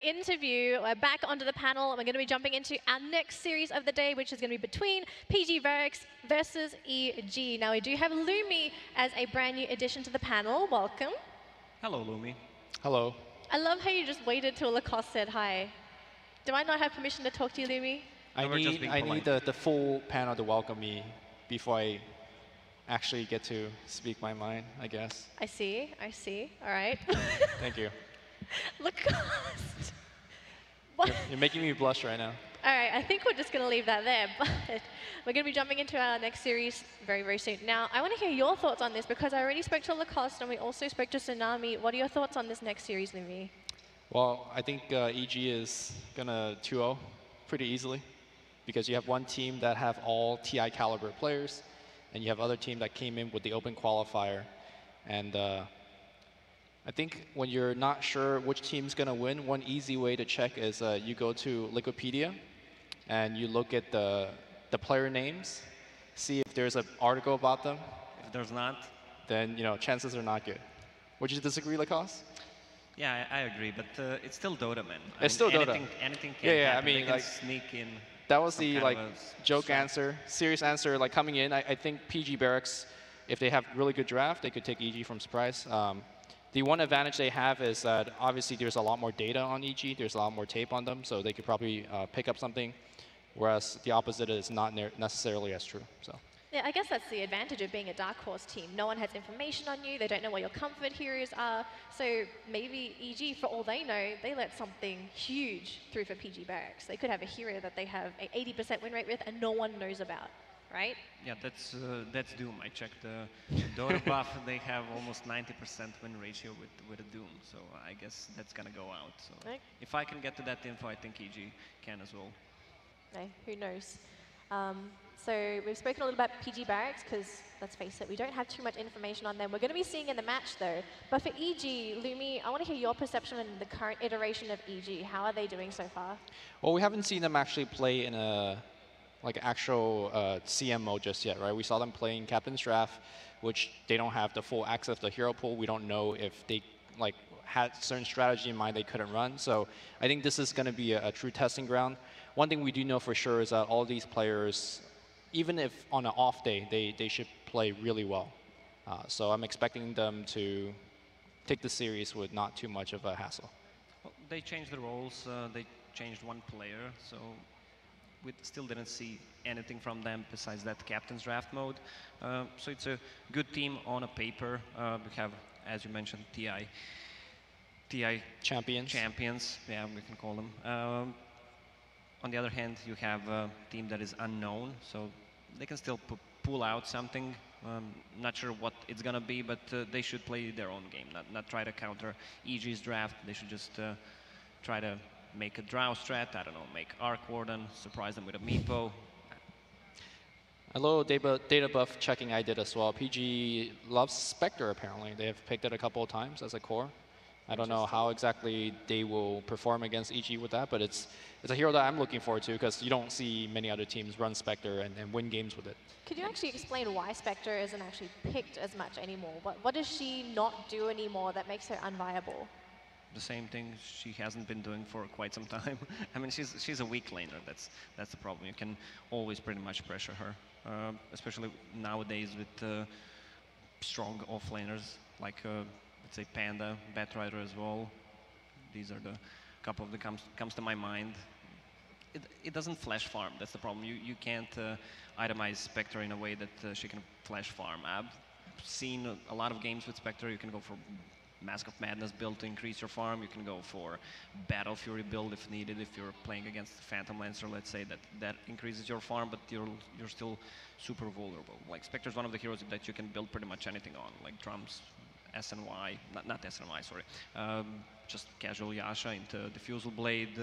Interview. We're back onto the panel, and we're going to be jumping into our next series of the day, which is going to be between PG.Barracx versus EG. Now, we do have Lumi as a brand new addition to the panel. Welcome. Hello, Lumi. Hello. I love how you just waited till Lacoste said hi. Do I not have permission to talk to you, Lumi? I need the full panel to welcome me before I actually get to speak my mind, I guess. I see. All right. Thank you. Lacoste. What? You're making me blush right now. All right, I think we're just going to leave that there, but we're going to be jumping into our next series very, very soon. Now, I want to hear your thoughts on this because I already spoke to Lacoste and we also spoke to Tsunami. What are your thoughts on this next series, Lumi? Well, I think EG is going to 2-0 pretty easily because you have one team that have all TI caliber players and you have other team that came in with the open qualifier. And I think when you're not sure which team's going to win, one easy way to check is you go to Liquipedia and you look at the player names, see if there's an article about them. If there's not, then chances are not good. Would you disagree, Lacoste? Yeah, I agree, but it's still Dota, man. It's still Dota. Anything can happen. I mean, they can sneak in. That was the joke answer, serious answer. Like coming in, I think PG.Barracx, if they have really good draft, they could take EG from surprise. The one advantage they have is that obviously there's a lot more data on EG. There's a lot more tape on them, so they could probably pick up something. Whereas the opposite is not necessarily as true. So. Yeah, I guess that's the advantage of being a dark horse team. No one has information on you. They don't know what your comfort heroes are. So maybe EG, for all they know, they let something huge through for PG.Barracx. They could have a hero that they have an 80% win rate with and no one knows about, right? Yeah, that's Doom. I checked the Dota buff. They have almost 90% win ratio with a Doom. So I guess that's going to go out. So if I can get to that info, I think EG can as well. Okay, who knows? So we've spoken a little about PG.Barracx because, let's face it, we don't have too much information on them. We're going to be seeing in the match, though. But for EG, Lumi, I want to hear your perception on the current iteration of EG. How are they doing so far? Well, we haven't seen them actually play in a actual CM mode just yet, right? We saw them playing Captain's Draft, which they don't have the full access to the hero pool. We don't know if they had certain strategy in mind they couldn't run. So I think this is going to be a true testing ground. One thing we do know for sure is that all these players, even if on an off day, they should play really well. So I'm expecting them to take the series with not too much of a hassle. Well, they changed the roles. They changed one player. So we still didn't see anything from them besides that Captain's Draft mode. So it's a good team on a paper. We have, as you mentioned, TI champions, yeah, we can call them. On the other hand, you have a team that is unknown, so they can still pull out something. Not sure what it's going to be, but they should play their own game, not try to counter EG's draft. They should just try to make a Drow strat, I don't know, make Arc Warden, surprise them with a Meepo. A little data buff checking I did as well. PG loves Spectre, apparently. They have picked it a couple of times as a core. I don't know how exactly they will perform against EG with that, but it's a hero that I'm looking forward to because you don't see many other teams run Spectre and win games with it. Could you actually explain why Spectre isn't actually picked as much anymore? What does she not do anymore that makes her unviable? The same thing she hasn't been doing for quite some time. I mean, she's a weak laner. That's the problem. You can always pretty much pressure her, especially nowadays with strong offlaners like let's say Panda, Batrider as well. These are the couple of the comes to my mind. It doesn't flash farm. That's the problem. You can't itemize Spectre in a way that she can flash farm. I've seen a lot of games with Spectre. You can go for Mask of Madness build to increase your farm. You can go for Battle Fury build if needed. If you're playing against Phantom Lancer, let's say that increases your farm, but you're still super vulnerable. Like Spectre is one of the heroes that you can build pretty much anything on, like drums, SNY, not SNY, sorry, just casual Yasha into Diffusal Blade,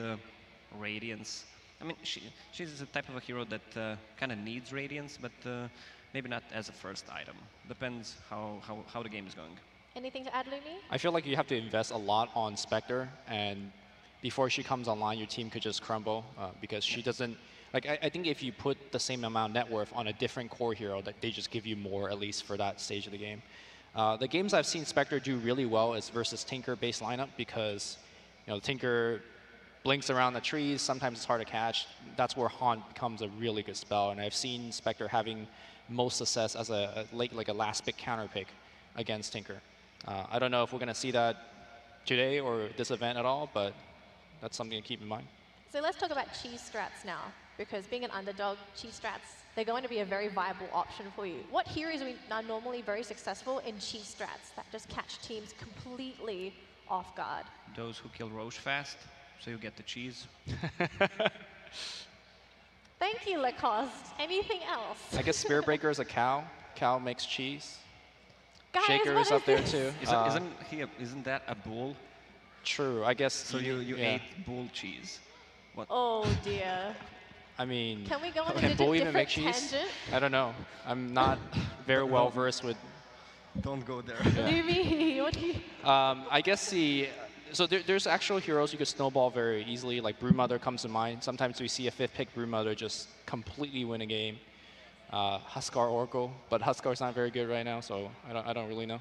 Radiance. I mean, she's a type of a hero that kind of needs Radiance, but maybe not as a first item. Depends how the game is going. Anything to add, Lumi? I feel like you have to invest a lot on Spectre, and before she comes online, your team could just crumble because she doesn't. Like I think if you put the same amount of net worth on a different core hero, that they just give you more, at least for that stage of the game. The games I've seen Spectre do really well is versus Tinker-based lineup because Tinker blinks around the trees. Sometimes it's hard to catch. That's where Haunt becomes a really good spell. And I've seen Spectre having most success as a like a last pick counter pick against Tinker. I don't know if we're going to see that today or this event at all, but that's something to keep in mind. So let's talk about cheese strats now, because being an underdog, cheese strats, they're going to be a very viable option for you. What heroes are normally very successful in cheese strats that just catch teams completely off guard? Those who kill Roche fast, so you get the cheese. Thank you, Lacoste. Anything else? I guess Spirit Breaker is a cow. Cow makes cheese. Guys, Shaker is up there too. Isn't that a bull? True, I guess. So you ate bull cheese. What? Oh dear. I mean, Can we go on can a bull even make different cheese? tangent? I don't know. I'm not very well versed with. Don't go there. Lumi, what do you? I guess so there's actual heroes you could snowball very easily, like Brewmother comes to mind. Sometimes we see a 5th pick Brewmother just completely win a game. Huskar Oracle, but Huskar's not very good right now, so I don't really know.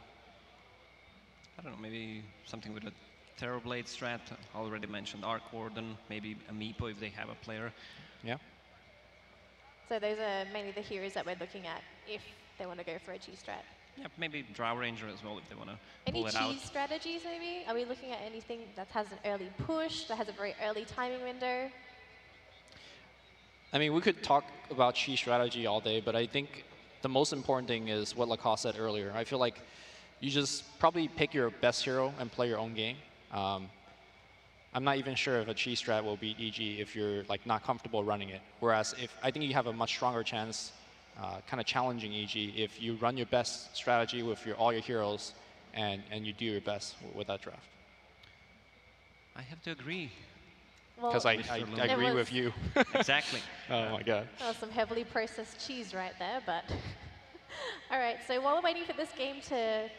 I don't know, maybe something with a Terrorblade strat. I already mentioned Arc Warden, maybe a Meepo if they have a player. Yeah. So those are mainly the heroes that we're looking at if they want to go for a cheese strat. Yeah, maybe Drow Ranger as well if they want to Any pull it out. cheese strategies maybe? Are we looking at anything that has an early push, that has a very early timing window? I mean, we could talk about cheese strategy all day, but I think the most important thing is what Lacoste said earlier. I feel like you just probably pick your best hero and play your own game. I'm not even sure if a cheese strat will beat EG if you're like not comfortable running it. Whereas I think you have a much stronger chance kind of challenging EG if you run your best strategy with all your heroes and you do your best with that draft. I have to agree. Because I agree with you. Exactly. Oh my god. That was some heavily processed cheese right there, but... All right, so while we're waiting for this game to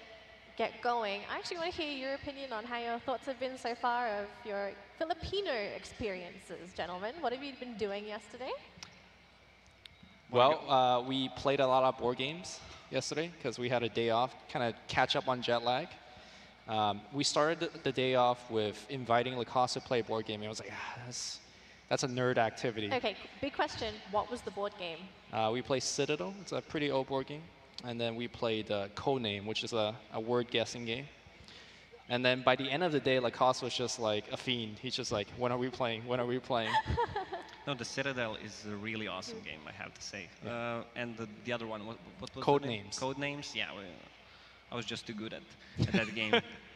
get going, I actually want to hear your opinion on how your thoughts have been so far of your Filipino experiences, gentlemen. What have you been doing yesterday? Well, we played a lot of board games yesterday because we had a day off, kind of catch up on jet lag. We started the day off with inviting Lacoste to play a board game. And I was like, that's a nerd activity. Okay, big question. What was the board game? We played Citadel. It's a pretty old board game. And then we played Codename, which is a word guessing game. And then by the end of the day, Lacoste was just like a fiend. He's just like, when are we playing? When are we playing? No, the Citadel is a really awesome game, I have to say. Yeah. And the other one, what was Codenames. Codenames, yeah. I was just too good at that game.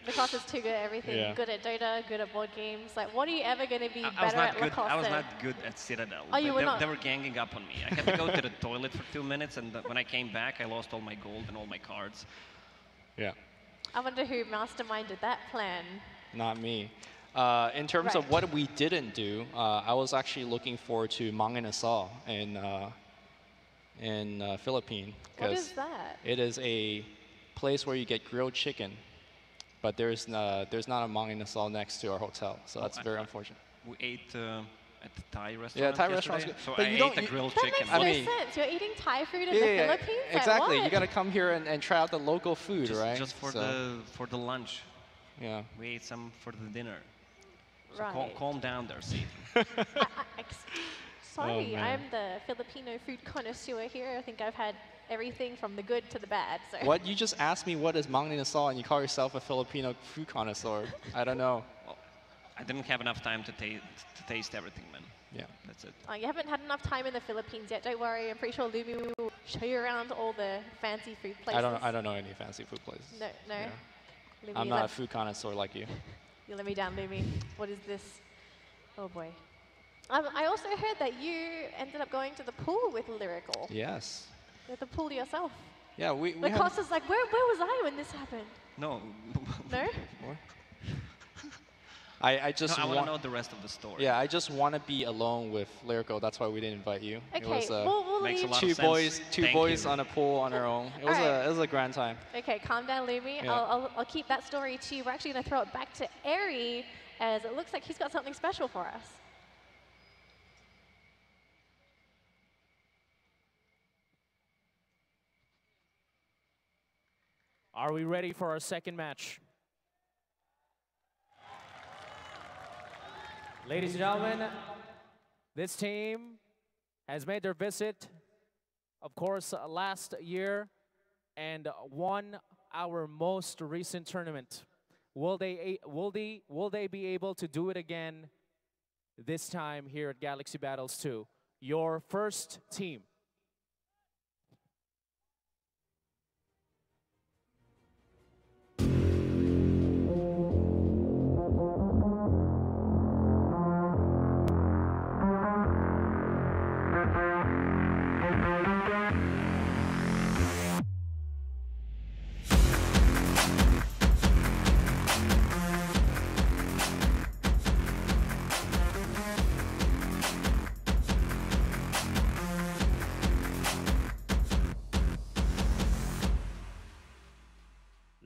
Lacoste is too good at everything. Yeah. Good at Dota, good at board games. Like, what are you ever going to be better at Lacoste? I was not good at Citadel. Oh, you were not? They were ganging up on me. I had to go to the toilet for 2 minutes, and when I came back, I lost all my gold and all my cards. Yeah. I wonder who masterminded that plan. Not me. In terms of what we didn't do, I was actually looking forward to Mang Inasal in Philippines. What is that? It is a place where you get grilled chicken, but there's not a Mang Inasal next to our hotel, so that's very unfortunate. We ate at the Thai restaurant. Yeah, Thai yesterday, restaurant's good. so But I you ate don't- the grilled That chicken. makes no I mean- sense. You're eating Thai food in the Philippines? Like, exactly. what? You got to come here and try out the local food, just, right? Just for the lunch. Yeah. We ate some for the dinner. So Right. calm down there, Steve. Sorry, man. I'm the Filipino food connoisseur here. I think I've had everything from the good to the bad. So. What? You just asked me what is Mang Inasal and you call yourself a Filipino food connoisseur. I don't know. Well, I didn't have enough time to taste everything, man. Yeah. That's it. You haven't had enough time in the Philippines yet. Don't worry. I'm pretty sure Lumi will show you around all the fancy food places. I don't know any fancy food places. No, no. Yeah. Lumi, I'm not a food connoisseur like you. You let me down, Lumi. What is this? Oh boy. I also heard that you ended up going to the pool with Lyrical. Yes. You had the pool yourself. Yeah, we Lacoste is like, where was I when this happened? No. No? What? I just I want want to know the rest of the story. Yeah, I just want to be alone with Lyrical. That's why we didn't invite you. Okay, It was we'll makes a leave. lot two of sense. boys Thank you. on a pool on our own. It was Alright. it was a grand time. Okay, calm down, Lumi. Yeah. I'll keep that story to you. We're actually going to throw it back to Eri, as it looks like he's got something special for us. Are we ready for our second match? Ladies and gentlemen, this team has made their visit, of course, last year and won our most recent tournament. Will they be able to do it again this time here at Galaxy Battles 2? Your first team.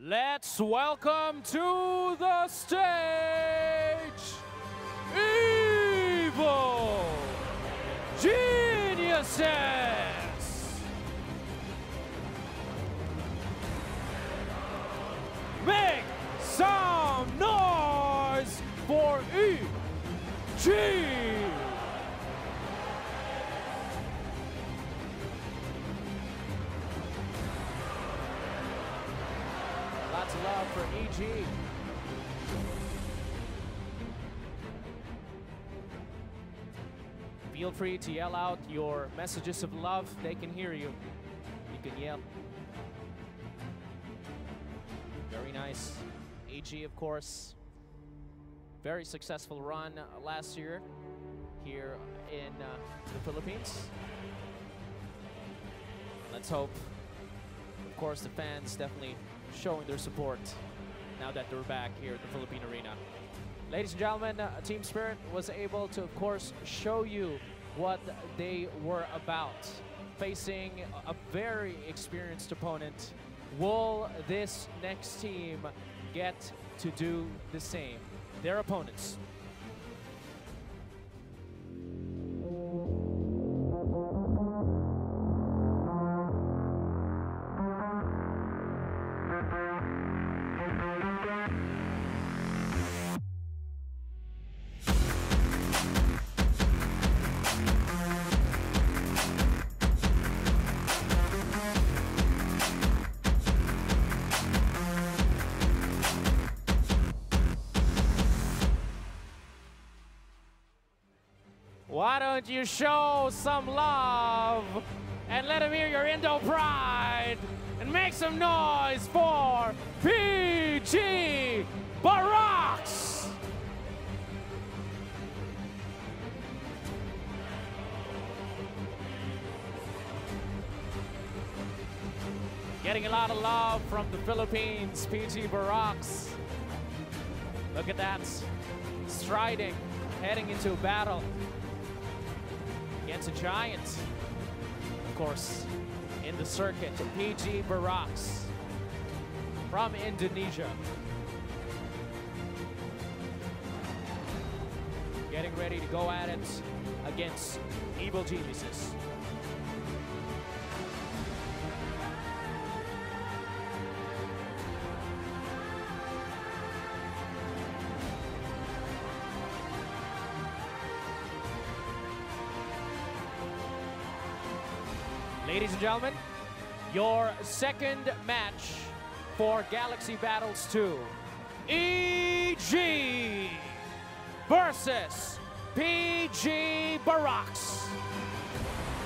Let's welcome to the stage, Evil Geniuses! Make some noise for EG! Lots of love for EG. Feel free to yell out your messages of love. They can hear you. You can yell. Very nice. EG, of course. Very successful run last year here in the Philippines. Let's hope, of course, the fans definitely showing their support now that they're back here at the Philippine Arena. Ladies and gentlemen, Team Spirit was able to, of course, show you what they were about. Facing a very experienced opponent, will this next team get to do the same? Their opponents. Why don't you show some love and let them hear your Indo pride and make some noise for PG.Barracx! Getting a lot of love from the Philippines, PG.Barracx. Look at that, striding, heading into a battle against a giant, of course, in the circuit, PG.Barracx from Indonesia. Getting ready to go at it against Evil Geniuses. Ladies and gentlemen, your second match for Galaxy Battles 2. EG versus PG.Barracx.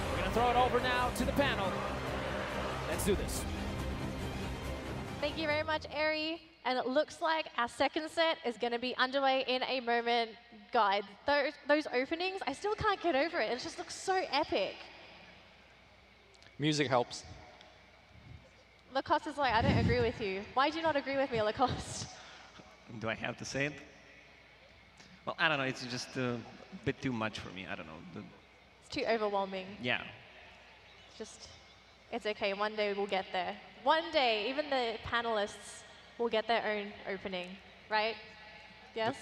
We're gonna throw it over now to the panel. Let's do this. Thank you very much, Ari. And it looks like our second set is going to be underway in a moment. Guys, those openings, I still can't get over it. It just looks so epic. Music helps. Lacoste is like, I don't agree with you. Why do you not agree with me, Lacoste? Do I have to say it? Well, I don't know. It's just a bit too much for me. I don't know. It's too overwhelming. Yeah. It's okay. One day we'll get there. One day, even the panelists will get their own opening, right? Yes?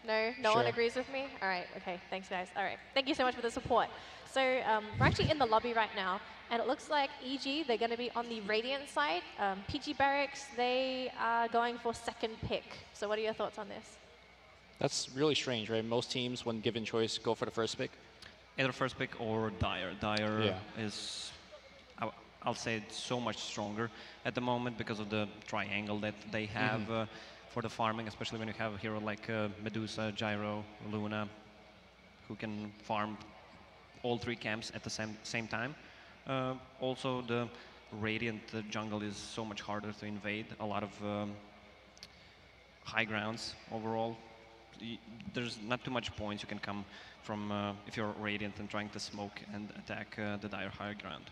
No? No one agrees with me? All right. Okay. Thanks, guys. All right. Thank you so much for the support. So we're actually in the lobby right now, and it looks like EG, they're going to be on the Radiant side. PG.Barracx, they are going for second pick. So what are your thoughts on this? That's really strange, right? Most teams, when given choice, go for the first pick. Either first pick or Dire. Dire Yeah. is, I'll say, it's so much stronger at the moment because of the triangle that they have for the farming, especially when you have a hero like Medusa, Gyro, Luna, who can farm all 3 camps at the same time. Also, the Radiant jungle is so much harder to invade. A lot of high grounds overall. There's not too much points you can come from if you're Radiant and trying to smoke and attack the Dire high ground.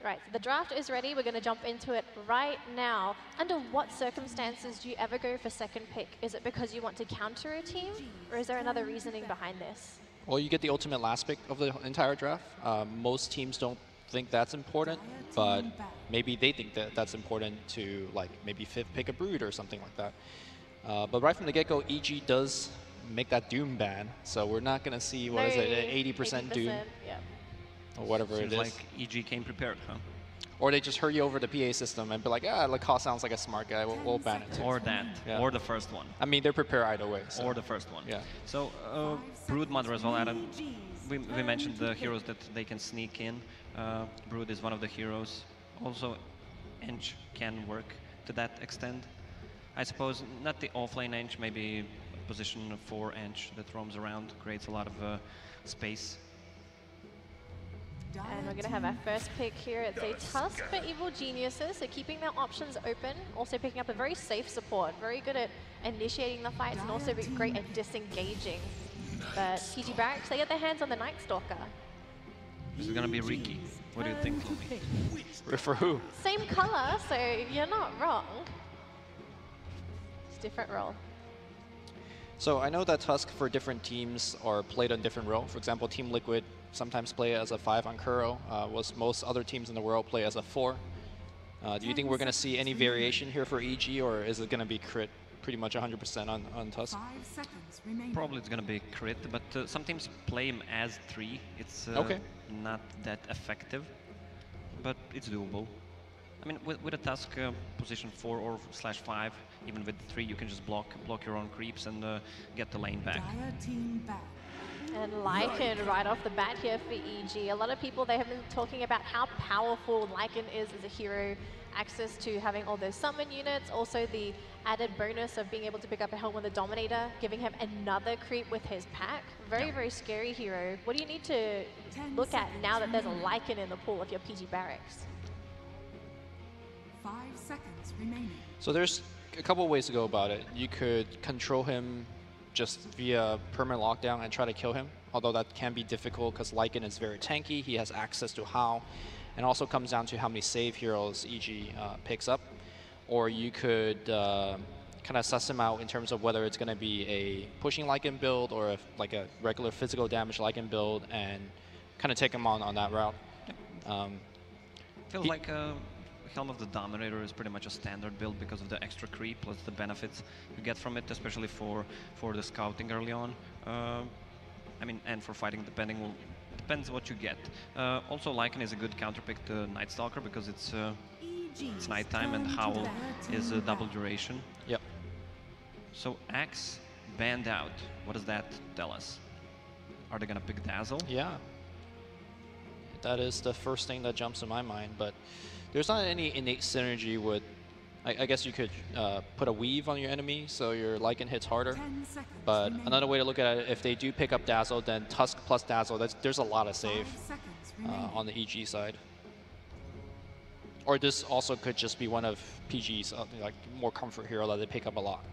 Right, so the draft is ready. We're going to jump into it right now. Under what circumstances do you ever go for second pick? Is it because you want to counter a team, or is there another reasoning behind this? Well, you get the ultimate last pick of the entire draft. Most teams don't think that's important, but maybe they think that that's important to, like, maybe fifth pick a Brood or something like that. But right from the get-go, EG does make that Doom ban, so we're not going to see, what is it, an 80% Doom? Yeah. Or whatever Seems it is. like EG came prepared, huh? Or they just hurry over the PA system and be like, Lacoste sounds like a smart guy, we'll ban it. Or that, Yeah. or the first one. I mean, they're prepared either way. So. Or the first one. Yeah. So, Brood Mother as well, Adam. We mentioned the heroes that they can sneak in. Brood is one of the heroes. Also, Ench can work to that extent. I suppose not the offlane Ench, maybe a position for Ench that roams around, creates a lot of space. And we're going to have our first pick here. It's a Tusk for Evil Geniuses, so keeping their options open, also picking up a very safe support, very good at initiating the fights and also great at disengaging. But PG.Barracx, they get their hands on the Night Stalker. This is going to be Riki. What do you think, Lumi? For who? Same color, so you're not wrong. It's different role. So I know that Tusk for different teams are played on different role. For example, Team Liquid sometimes play as a 5 on Kuro, whilst most other teams in the world play as a 4. Do you think we're going to see any variation here for EG, or is it going to be crit pretty much 100% on Tusk? 5 seconds remaining. Probably it's going to be crit, but some teams play him as 3. It's okay. Not that effective, but it's doable. I mean, with a Tusk position 4 or /5, even with 3, you can just block your own creeps and get the lane back. Dire team back. And Lycan right off the bat here for EG. A lot of people, they have been talking about how powerful Lycan is as a hero. Access to having all those summon units, also the added bonus of being able to pick up a Helm with the Dominator, giving him another creep with his pack. Very, very scary hero. What do you need to look at now that there's a Lycan in the pool if you're PG.Barracx? 5 seconds remaining. So there's a couple of ways to go about it. You could control him just via permanent lockdown and try to kill him, although that can be difficult because Lycan is very tanky, he has access to How, and also comes down to how many save heroes EG picks up. Or you could kind of suss him out in terms of whether it's going to be a pushing Lycan build or like a regular physical damage Lycan build, and kind of take him on that route. Feels like Helm of the Dominator is pretty much a standard build because of the extra creep plus the benefits you get from it, especially for the scouting early on. I mean, and for fighting, depends what you get. Also, Lycan is a good counterpick to Night Stalker because it's nighttime and Howl is a double duration. Yep. So Axe banned out. What does that tell us? Are they gonna pick Dazzle? Yeah. That is the first thing that jumps to my mind, but there's not any innate synergy with, I guess you could put a weave on your enemy so your Lycan hits harder. 10 seconds But remaining. another way to look at it, if they do pick up Dazzle, then Tusk plus Dazzle, there's a lot of 5 save seconds remaining. on the EG side. Or this also could just be one of PG's like more comfort hero that they pick up a lot.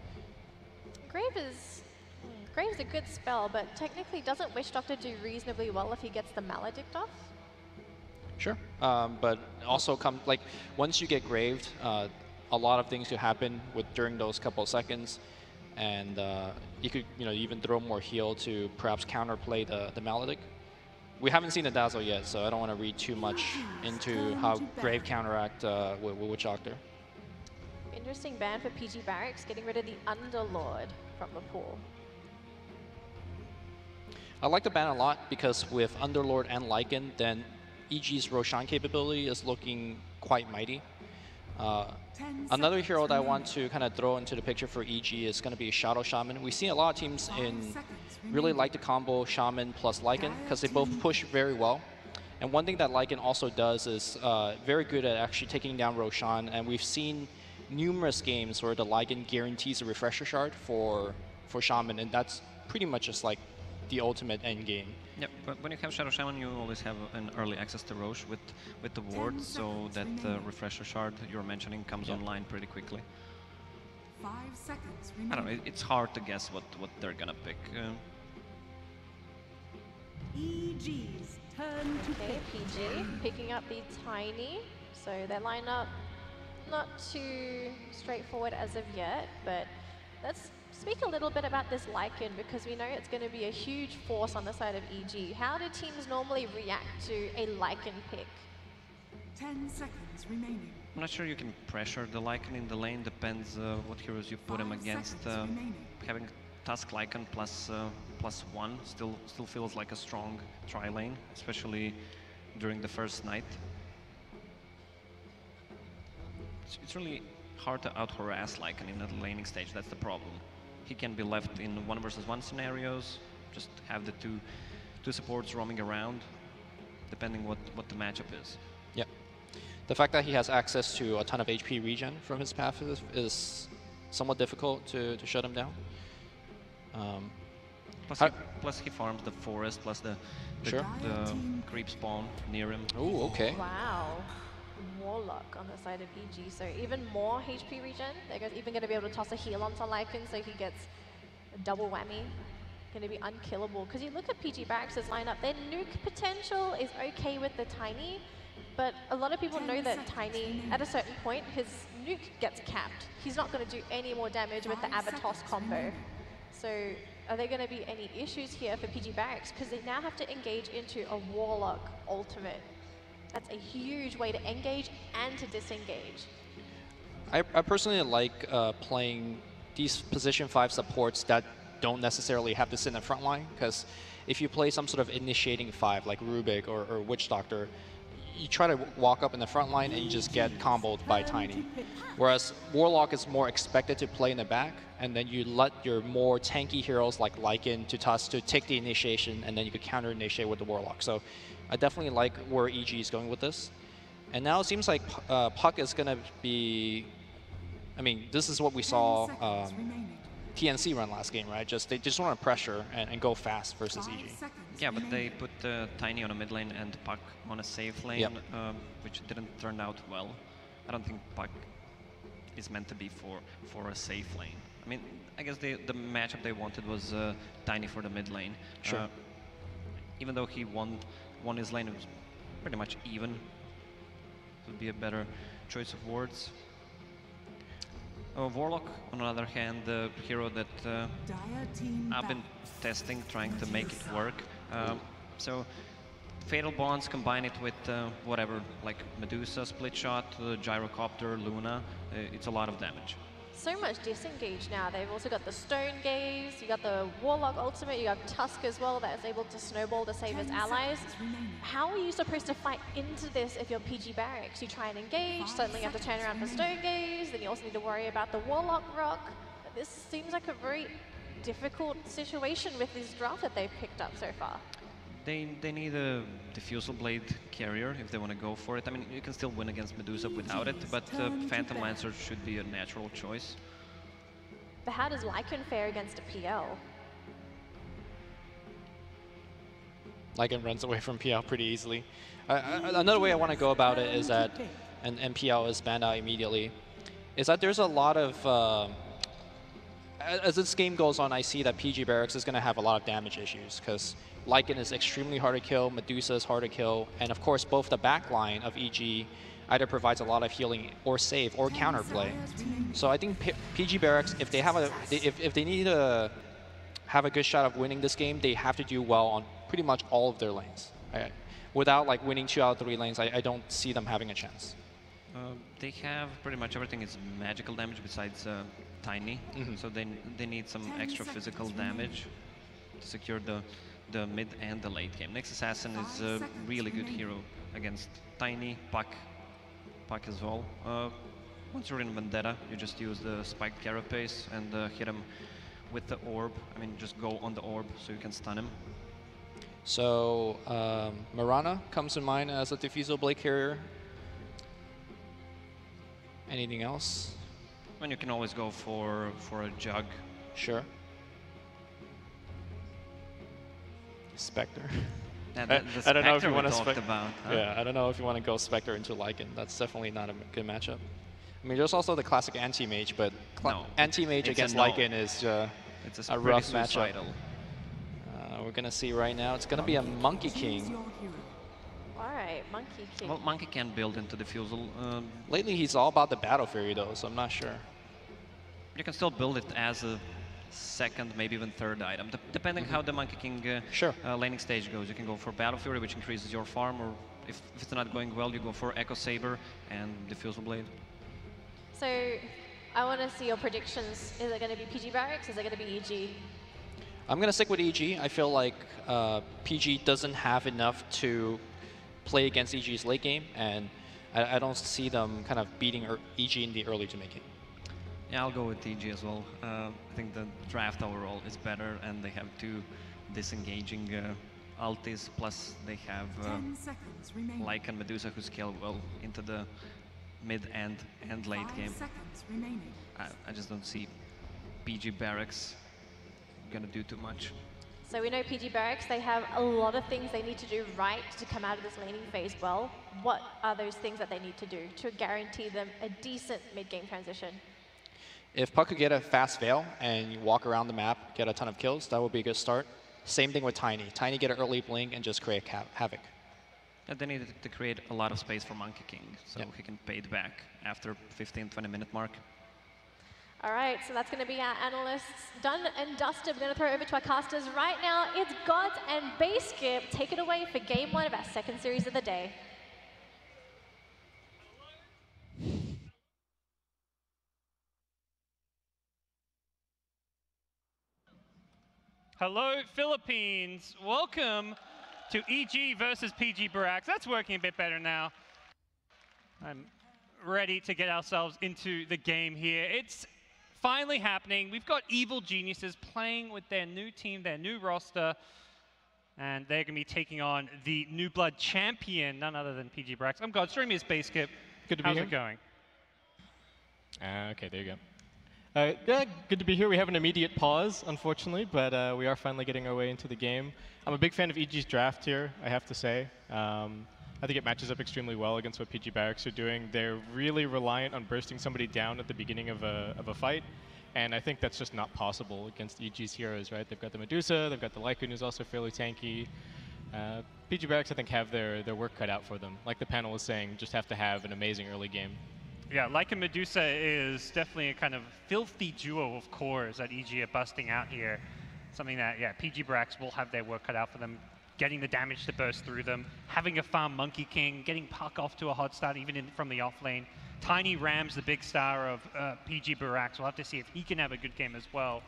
Grave's a good spell, but technically doesn't Witch Doctor do reasonably well if he gets the Maledict off? Sure, but also like once you get graved, a lot of things could happen during those couple of seconds, and you could even throw more heal to perhaps counterplay the Maledict. We haven't seen the Dazzle yet, so I don't want to read too much into how Grave counteract with Witch Doctor. Interesting ban for PG.Barracx, getting rid of the Underlord from the pool. I like the ban a lot because with Underlord and Lycan, then EG's Roshan capability is looking quite mighty. Another hero that I want to kind of throw into the picture for EG is going to be Shadow Shaman. We've seen a lot of teams really like to combo Shaman plus Lycan because they both push very well. And one thing that Lycan also does is very good at actually taking down Roshan, and we've seen numerous games where the Lycan guarantees a refresher shard for Shaman, and that's pretty much just like the ultimate end game. Yep, but when you have Shadow Shaman, you always have an early access to Roche with the ward, so that refresher shard you're mentioning comes online pretty quickly. 5 seconds I don't know, remaining. it's hard to guess what they're gonna pick. EG's turn to Okay, PG picking up the Tiny. So their lineup not too straightforward as of yet, but let's speak a little bit about this Lycan because we know it's going to be a huge force on the side of EG. How do teams normally react to a Lycan pick? 10 seconds remaining. I'm not sure you can pressure the Lycan in the lane, depends what heroes you put him 5 against. seconds remaining. Having Tusk Lycan +1 still feels like a strong tri lane, especially during the first night. It's really hard to out-harass Lycan in the laning stage, that's the problem. He can be left in 1 versus 1 scenarios, just have the two supports roaming around, depending what the matchup is. Yeah. The fact that he has access to a ton of HP regen from his passive is somewhat difficult to shut him down. Plus he farms the forest, plus the Sure. creep spawn near him. Oh, okay. Wow. Warlock on the side of EG, so even more HP regen. They're even going to be able to toss a heal onto Lycan so he gets a double whammy. Going to be unkillable. Because you look at PG.Barracx's lineup, their nuke potential is okay with the Tiny, but a lot of people know that Tiny, at a certain point, his nuke gets capped. He's not going to do any more damage with the Avatos combo. So are there going to be any issues here for PG.Barracx? Because they now have to engage into a Warlock ultimate. That's a huge way to engage and to disengage. I personally like playing these position 5 supports that don't necessarily have to sit in the front line, because if you play some sort of initiating 5 like Rubik or Witch Doctor, you try to walk up in the front line and you just get comboed by Tiny. Whereas Warlock is more expected to play in the back, and then you let your more tanky heroes like Lycan to Tusk to take the initiation, and then you could counter initiate with the Warlock. So I definitely like where EG is going with this. And now it seems like Puck is going to be, I mean, this is what we saw TNC run last game, right? They just want to pressure and go fast versus EG. Yeah, but they put Tiny on a mid lane and Puck on a safe lane, Yep. which didn't turn out well. I don't think Puck is meant to be for a safe lane. I mean, I guess the matchup they wanted was Tiny for the mid lane. Sure. Even though he won his lane, it was pretty much even. It would be a better choice of words. Warlock, on the other hand, the hero that I've been testing, trying to make it work. So Fatal Bonds, combine it with whatever, like Medusa, Split Shot, Gyrocopter, Luna, it's a lot of damage. So much disengage now. They've also got the Stone Gaze, you got the Warlock ultimate, you have Tusk as well that is able to snowball to save his allies. How are you supposed to fight into this if you're PG.Barracx? You try and engage, suddenly you have to turn around for Stone Gaze, then you also need to worry about the Warlock Rock. This seems like a very difficult situation with this draft that they've picked up so far. They need a Diffusal Blade carrier if they want to go for it. I mean, you can still win against Medusa without it, but Phantom Lancer should be a natural choice. But how does Lycan fare against a PL? Lycan runs away from PL pretty easily. Another way I want to go about it is that, and PL is banned out immediately, is that there's a lot of, as this game goes on, I see that PG.Barracx is going to have a lot of damage issues, because Lycan is extremely hard to kill, Medusa is hard to kill, and of course both the backline of EG either provides a lot of healing or save or counterplay. So I think PG.Barracx, if they need to have a good shot of winning this game, they have to do well on pretty much all of their lanes. Without like winning 2 out of 3 lanes, I don't see them having a chance. They have pretty much everything is magical damage besides Tiny, so they need some extra physical damage to secure the mid and the late game. Next Assassin is a really good hero against Tiny, Puck as well. once you're in Vendetta, you just use the spiked carapace and hit him with the orb. I mean, just go on the orb so you can stun him. So Mirana comes to mind as a Diffusal Blade Carrier. Anything else? And you can always go for a Jug. Sure. Spectre. Yeah, I don't know if you want to huh? I don't know if you want to go Spectre into Lycan. That's definitely not a good matchup. I mean, there's also the classic anti-mage, but anti-mage against Lycan is it's a rough matchup. We're gonna see right now. It's gonna be a Monkey King. All right, Monkey King. Well, Monkey can build into Diffusal. Lately, he's all about the Battle Fury though, so I'm not sure. You can still build it as a second, maybe even third item, depending how the Monkey King laning stage goes. You can go for Battle Fury, which increases your farm, or if it's not going well, you go for Echo Saber and Diffusal Blade. So I want to see your predictions. Is it going to be PG.Barracx? Is it going to be EG? I'm going to stick with EG. I feel like PG doesn't have enough to play against EG's late game, and I don't see them kind of beating EG in the early to make it. Yeah, I'll go with EG as well. I think the draft overall is better, and they have two disengaging ultis, plus they have Lycan and Medusa who scale well into the mid and late game. I just don't see PG.Barracx gonna do too much. So we know PG.Barracx, they have a lot of things they need to do right to come out of this laning phase well. What are those things that they need to do to guarantee them a decent mid-game transition? If Puck could get a fast Veil and you walk around the map, get a ton of kills, that would be a good start. Same thing with Tiny. Tiny get an early blink and just create havoc. And they need to create a lot of space for Monkey King, so he can pay it back after 15-20 minute mark. All right, so that's going to be our analysts done and dusted. We're going to throw it over to our casters right now. It's GoDz and Basskip. Take it away for game one of our second series of the day. Hello, Philippines. Welcome to EG versus PG.Barracx. That's working a bit better now. I'm ready to get ourselves into the game here. It's finally happening. We've got Evil Geniuses playing with their new team, their new roster, and they're going to be taking on the New Blood champion, none other than PG.Barracx. I'm GoDz, joining me is Basskip. Good to be here. How's it going? Okay, there you go. Yeah, good to be here. We have an immediate pause, unfortunately, but we are finally getting our way into the game. I'm a big fan of EG's draft here, I have to say. I think it matches up extremely well against what PG.Barracx are doing. They're really reliant on bursting somebody down at the beginning of a fight, and I think that's just not possible against EG's heroes, right? They've got the Medusa, they've got the Lycan, who's also fairly tanky. PG.Barracx, I think, have their work cut out for them. Like the panel was saying, just have to have an amazing early game. Yeah, Lycan Medusa is definitely a kind of filthy duo of cores that EG are busting out here. Something that, yeah, PG.Barracx will have their work cut out for them, getting the damage to burst through them, having a farm Monkey King, getting Puck off to a hot start even from the off lane. Tiny Ram's the big star of PG.Barracx. We'll have to see if he can have a good game as well.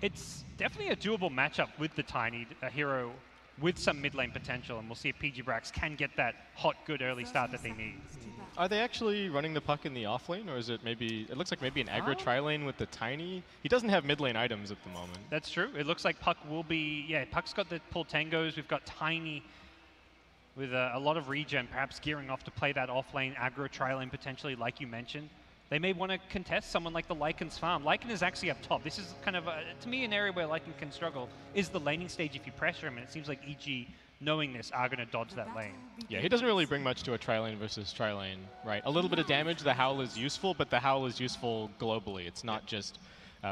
It's definitely a doable matchup with the Tiny, a hero with some mid lane potential, and we'll see if PG.Barracx can get that hot, good early start that they need. Are they actually running the Puck in the off lane, or is it maybe, it looks like maybe an aggro tri-lane with the Tiny? He doesn't have mid lane items at the moment. That's true. It looks like Puck will be, yeah, Puck's got the pull tangos. We've got Tiny with a lot of regen, perhaps gearing off to play that off lane aggro tri-lane potentially, like you mentioned. They may want to contest someone like the Lycan's farm. Lycan is actually up top. This is kind of, to me, an area where Lycan can struggle, is the laning stage if you pressure him, and it seems like EG, knowing this, are going to dodge that lane. Yeah, he doesn't really bring much to a tri-lane versus tri-lane, right? A little bit of damage, the Howl is useful, but the Howl is useful globally. It's not just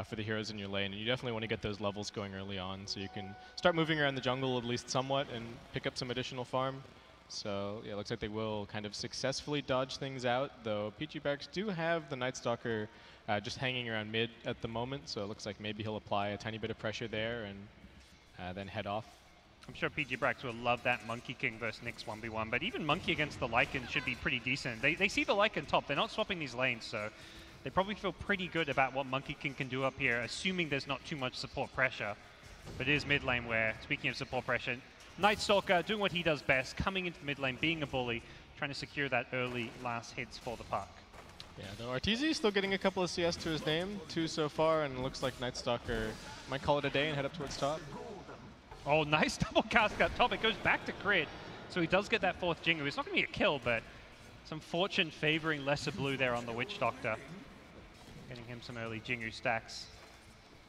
for the heroes in your lane, and you definitely want to get those levels going early on so you can start moving around the jungle at least somewhat and pick up some additional farm. So yeah, it looks like they will kind of successfully dodge things out, though PG.Barracx do have the Night Stalker just hanging around mid at the moment, so it looks like maybe he'll apply a tiny bit of pressure there and then head off. I'm sure PG.Barracx will love that Monkey King versus Nyx 1v1, but even Monkey against the Lycan should be pretty decent. They see the Lycan top, they're not swapping these lanes, so they probably feel pretty good about what Monkey King can do up here, assuming there's not too much support pressure. But it is mid lane where, speaking of support pressure, Night Stalker doing what he does best, coming into mid lane, being a bully, trying to secure that early last hits for the Puck. Yeah, though Arteezy still getting a couple of CS to his name, 2 so far, and it looks like Nightstalker might call it a day and head up towards top. Oh, nice double cast up top. It goes back to crit. So he does get that 4th Jingu. It's not going to be a kill, but some fortune favoring Lesser Blue there on the Witch Doctor. Getting him some early Jingu stacks.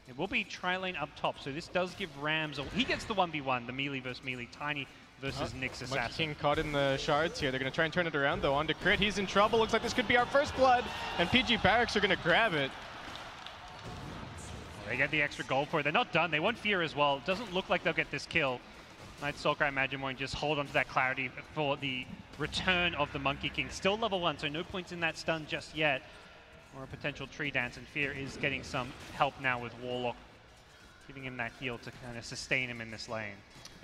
It will be tri-lane up top, so this does give Rams... He gets the 1v1, the melee versus melee. Tiny versus Nyx Assassin. Monkey King caught in the shards here. They're going to try and turn it around, though. On to crit. He's in trouble. Looks like this could be our first blood, and PG.Barracx are going to grab it. They get the extra gold for it. They're not done. They want Fear as well. It doesn't look like they'll get this kill. Nightstalker, I imagine, won't just hold on to that clarity for the return of the Monkey King. Still level 1, so no points in that stun just yet. Or a potential tree dance, and Fear is getting some help now with Warlock, giving him that heal to kind of sustain him in this lane.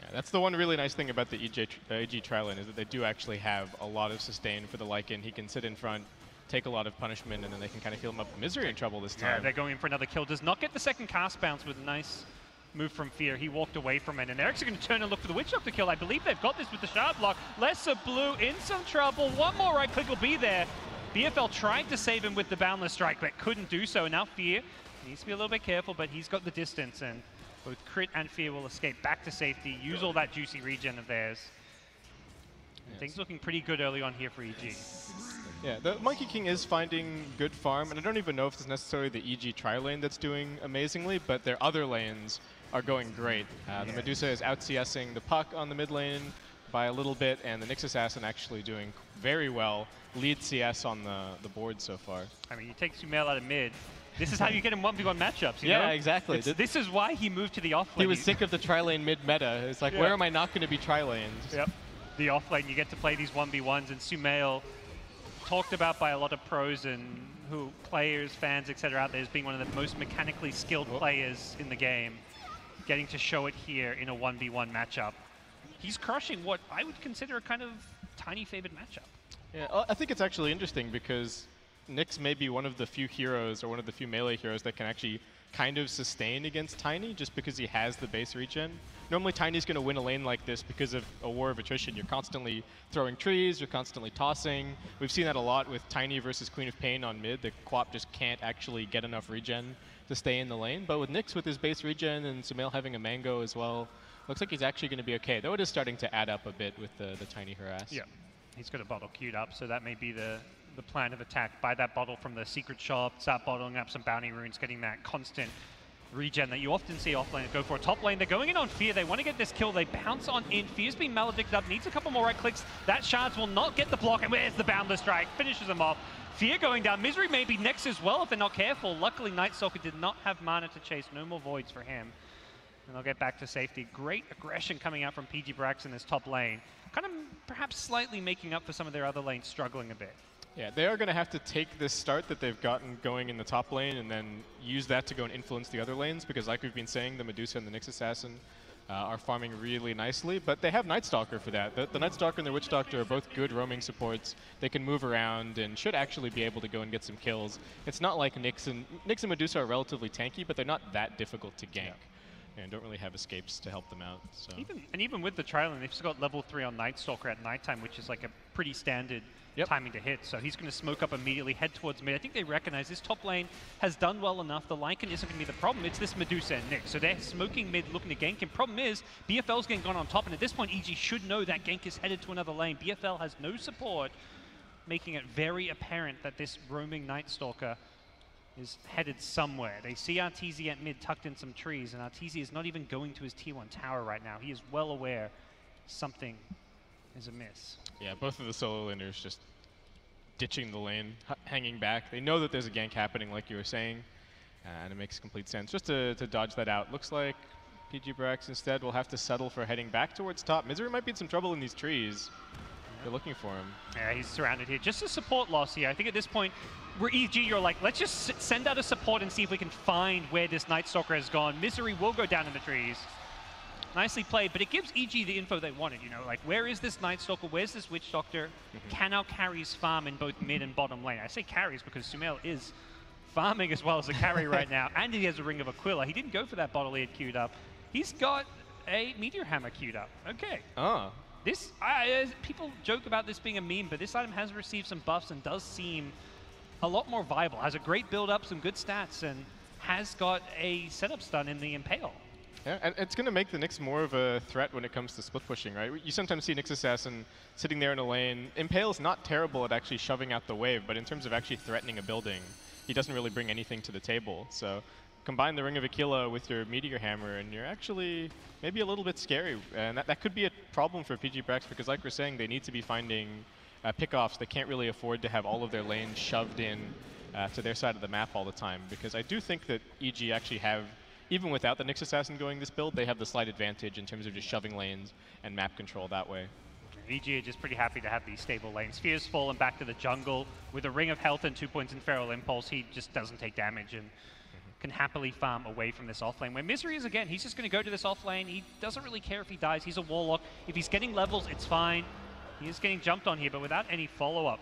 Yeah, that's the one really nice thing about the EG tri-lane, is that they do actually have a lot of sustain for the Lycan. He can sit in front, take a lot of punishment, and then they can kind of heal him up. Misery in trouble this time. Yeah, they're going in for another kill. Does not get the second cast bounce with a nice move from Fear. He walked away from it, and they're actually going to turn and look for the Witch Doctor kill. I believe they've got this with the shard block. Lesser Blue in some trouble. One more right click will be there. BFL tried to save him with the Boundless Strike, but couldn't do so. Now Fear needs to be a little bit careful, but he's got the distance, and both Crit and Fear will escape back to safety, use all that juicy regen of theirs. Yes. Things looking pretty good early on here for EG. Yeah, the Monkey King is finding good farm, and I don't even know if it's necessarily the EG tri-lane that's doing amazingly, but their other lanes are going great. The Medusa is out-CSing the Puck on the mid lane by a little bit, and the Nyx Assassin actually doing very well. Lead CS on the board so far. I mean, you take Sumail out of mid. This is how you get him 1v1 matchups, you know? Yeah, exactly. This is why he moved to the off-lane. He was sick of the tri-lane mid-meta. It's like, where am I not going to be tri-laned? Yep. The off-lane, you get to play these 1v1s, and Sumail, talked about by a lot of pros and players, fans, etc. out there as being one of the most mechanically skilled players in the game. Getting to show it here in a 1v1 matchup. He's crushing what I would consider a kind of tiny favored matchup. Yeah, I think it's actually interesting because Nyx may be one of the few heroes or one of the few melee heroes that can actually kind of sustain against Tiny just because he has the base regen. Normally Tiny's going to win a lane like this because of a war of attrition. You're constantly throwing trees, you're constantly tossing. We've seen that a lot with Tiny versus Queen of Pain on mid. The Quap just can't actually get enough regen to stay in the lane. But with Nyx with his base regen and Sumail having a Mango as well, looks like he's actually going to be okay. Though it is starting to add up a bit with the Tiny harass. Yeah, he's got a bottle queued up, so that may be the plan of attack. Buy that bottle from the secret shop, start bottling up some bounty runes, getting that constant regen that you often see offlane go for a top lane. They're going in on Fear. They want to get this kill. They bounce on in. Fear's been maledicted up, needs a couple more right clicks. That shards will not get the block, and where's the Boundless Strike? Finishes them off. Fear going down. Misery may be next as well if they're not careful. Luckily, Nightstalker did not have mana to chase. No more voids for him. And they'll get back to safety. Great aggression coming out from PG.Barracx in this top lane. Kind of perhaps slightly making up for some of their other lanes struggling a bit. Yeah, they are going to have to take this start that they've gotten going in the top lane and then use that to go and influence the other lanes, because like we've been saying, the Medusa and the Nyx Assassin are farming really nicely, but they have Nightstalker for that. The Nightstalker and the Witch Doctor are both good roaming supports. They can move around and should actually be able to go and get some kills. It's not like Nyx and Medusa are relatively tanky, but they're not that difficult to gank. Yeah. And don't really have escapes to help them out. So. Even with the Trialing, they've still got level 3 on Nightstalker at nighttime, which is like a pretty standard timing to hit. So he's going to smoke up immediately, head towards mid. I think they recognize this top lane has done well enough. The Lycan isn't going to be the problem. It's this Medusa and Nyx. So they're smoking mid, looking to gank him. Problem is, BFL's getting gone on top, and at this point, EG should know that gank is headed to another lane. BFL has no support, making it very apparent that this roaming Nightstalker is headed somewhere. They see Arteezy at mid tucked in some trees, and Arteezy is not even going to his tier 1 tower right now. He is well aware something is amiss. Yeah, both of the solo laners just ditching the lane, hanging back. They know that there's a gank happening, like you were saying, and it makes complete sense just to dodge that out. Looks like PG.Barracx instead will have to settle for heading back towards top. Misery might be in some trouble in these trees. They're looking for him. Yeah, he's surrounded here. Just a support loss here. I think at this point, we're EG, you're like, let's just send out a support and see if we can find where this Nightstalker has gone. Misery will go down in the trees. Nicely played, but it gives EG the info they wanted, you know, like, where is this Nightstalker? Where's this Witch Doctor? Can our carries farm in both mid and bottom lane? I say carries because Sumail is farming as well as a carry right now, and he has a Ring of Aquila. He didn't go for that bottle he had queued up. He's got a Meteor Hammer queued up. Okay. Oh. This, people joke about this being a meme, but this item has received some buffs and does seem a lot more viable, has a great build-up, some good stats, and has got a setup stun in the Impale. Yeah, and it's going to make the Nyx more of a threat when it comes to split pushing, right? You sometimes see Nyx Assassin sitting there in a lane. Impale's not terrible at actually shoving out the wave, but in terms of actually threatening a building, he doesn't really bring anything to the table. So combine the Ring of Aquila with your Meteor Hammer, and you're actually maybe a little bit scary. And that could be a problem for PG.Barracx, because like we're saying, they need to be finding pickoffs. They can't really afford to have all of their lanes shoved in to their side of the map all the time, because I do think that EG actually have, even without the Nyx Assassin going this build, they have the slight advantage in terms of just shoving lanes and map control that way. EG are just pretty happy to have these stable lanes. Fear's fallen back to the jungle with a Ring of Health and 2 points in Feral Impulse. He just doesn't take damage and can happily farm away from this off lane. Where Misery is, again, he's just going to go to this off lane. He doesn't really care if he dies. He's a Warlock. If he's getting levels, it's fine. He is getting jumped on here, but without any follow-up.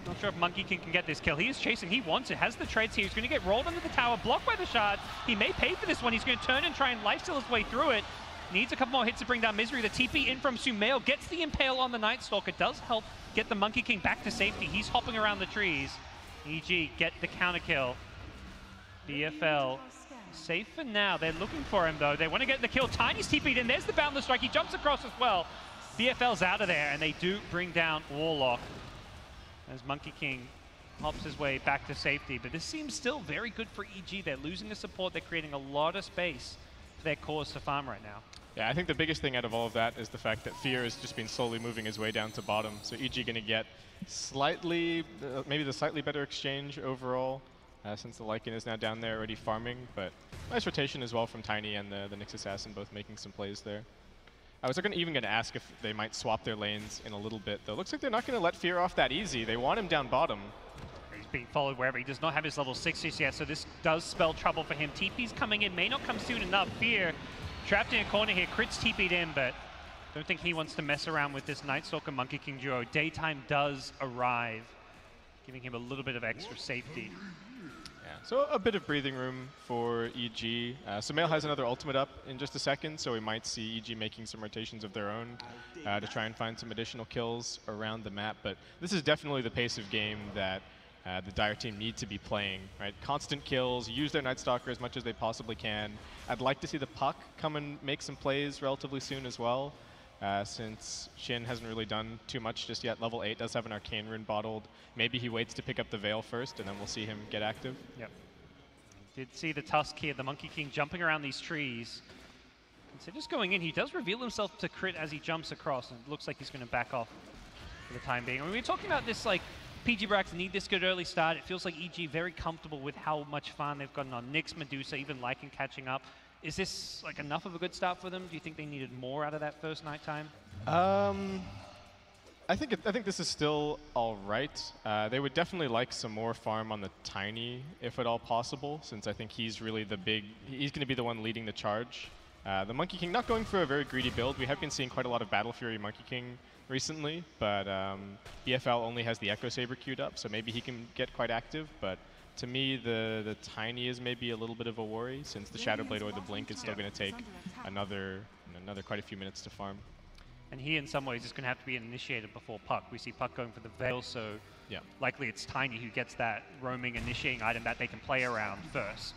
Not sure if Monkey King can get this kill. He is chasing. He wants it. Has the trades here. He's going to get rolled under the tower, blocked by the shard. He may pay for this one. He's going to turn and try and lifesteal his way through it. Needs a couple more hits to bring down Misery. The TP in from Sumail gets the Impale on the Night Stalker. Does help get the Monkey King back to safety. He's hopping around the trees. EG get the counter kill. BFL safe for now. They're looking for him, though. They want to get the kill. Tiny's TP'd in. There's the Boundless Strike. He jumps across as well. BFL's out of there, and they do bring down Warlock as Monkey King hops his way back to safety. But this seems still very good for EG. They're losing the support. They're creating a lot of space for their cores to farm right now. Yeah, I think the biggest thing out of all of that is the fact that Fear has just been slowly moving his way down to bottom. So EG going to get slightly, maybe the slightly better exchange overall, since the Lycan is now down there already farming. But nice rotation as well from Tiny and the Nyx Assassin, both making some plays there. I was even going to ask if they might swap their lanes in a little bit, though. Looks like they're not going to let Fear off that easy. They want him down bottom. He's being followed wherever. He does not have his level 6 just yet, so this does spell trouble for him. TP's coming in, may not come soon enough. Fear trapped in a corner here. Crit's TP'd in, but don't think he wants to mess around with this Night Stalker Monkey King duo. Daytime does arrive, giving him a little bit of extra safety. So a bit of breathing room for EG. Sumail has another ultimate up in just a second, so we might see EG making some rotations of their own to try and find some additional kills around the map. But this is definitely the pace of game that the Dire team need to be playing, right? Constant kills, use their Night Stalker as much as they possibly can. I'd like to see the Puck come and make some plays relatively soon as well, since Shin hasn't really done too much just yet. Level 8 does have an Arcane Rune bottled. Maybe he waits to pick up the Veil first, and then we'll see him get active. Yep. Did see the Tusk here, the Monkey King jumping around these trees. And so just going in, he does reveal himself to Crit as he jumps across, and it looks like he's going to back off for the time being. I mean, we're talking about this, like, PG.Barracx need this good early start. It feels like EG very comfortable with how much farm they've gotten on Nyx, Medusa, even Lycan catching up. Is this like enough of a good start for them? Do you think they needed more out of that first night time? I think this is still all right. They would definitely like some more farm on the Tiny, if at all possible, since I think he's really he's going to be the one leading the charge. The Monkey King not going for a very greedy build. We have been seeing quite a lot of Battle Fury Monkey King recently, but BFL only has the Echo Saber queued up, so maybe he can get quite active. But to me, the Tiny is maybe a little bit of a worry, since the Shadow Blade or the Blink is still going to take another quite a few minutes to farm. And he, in some ways, is going to have to be initiated before Puck. We see Puck going for the Veil, so yeah, likely it's Tiny who gets that roaming initiating item that they can play around first.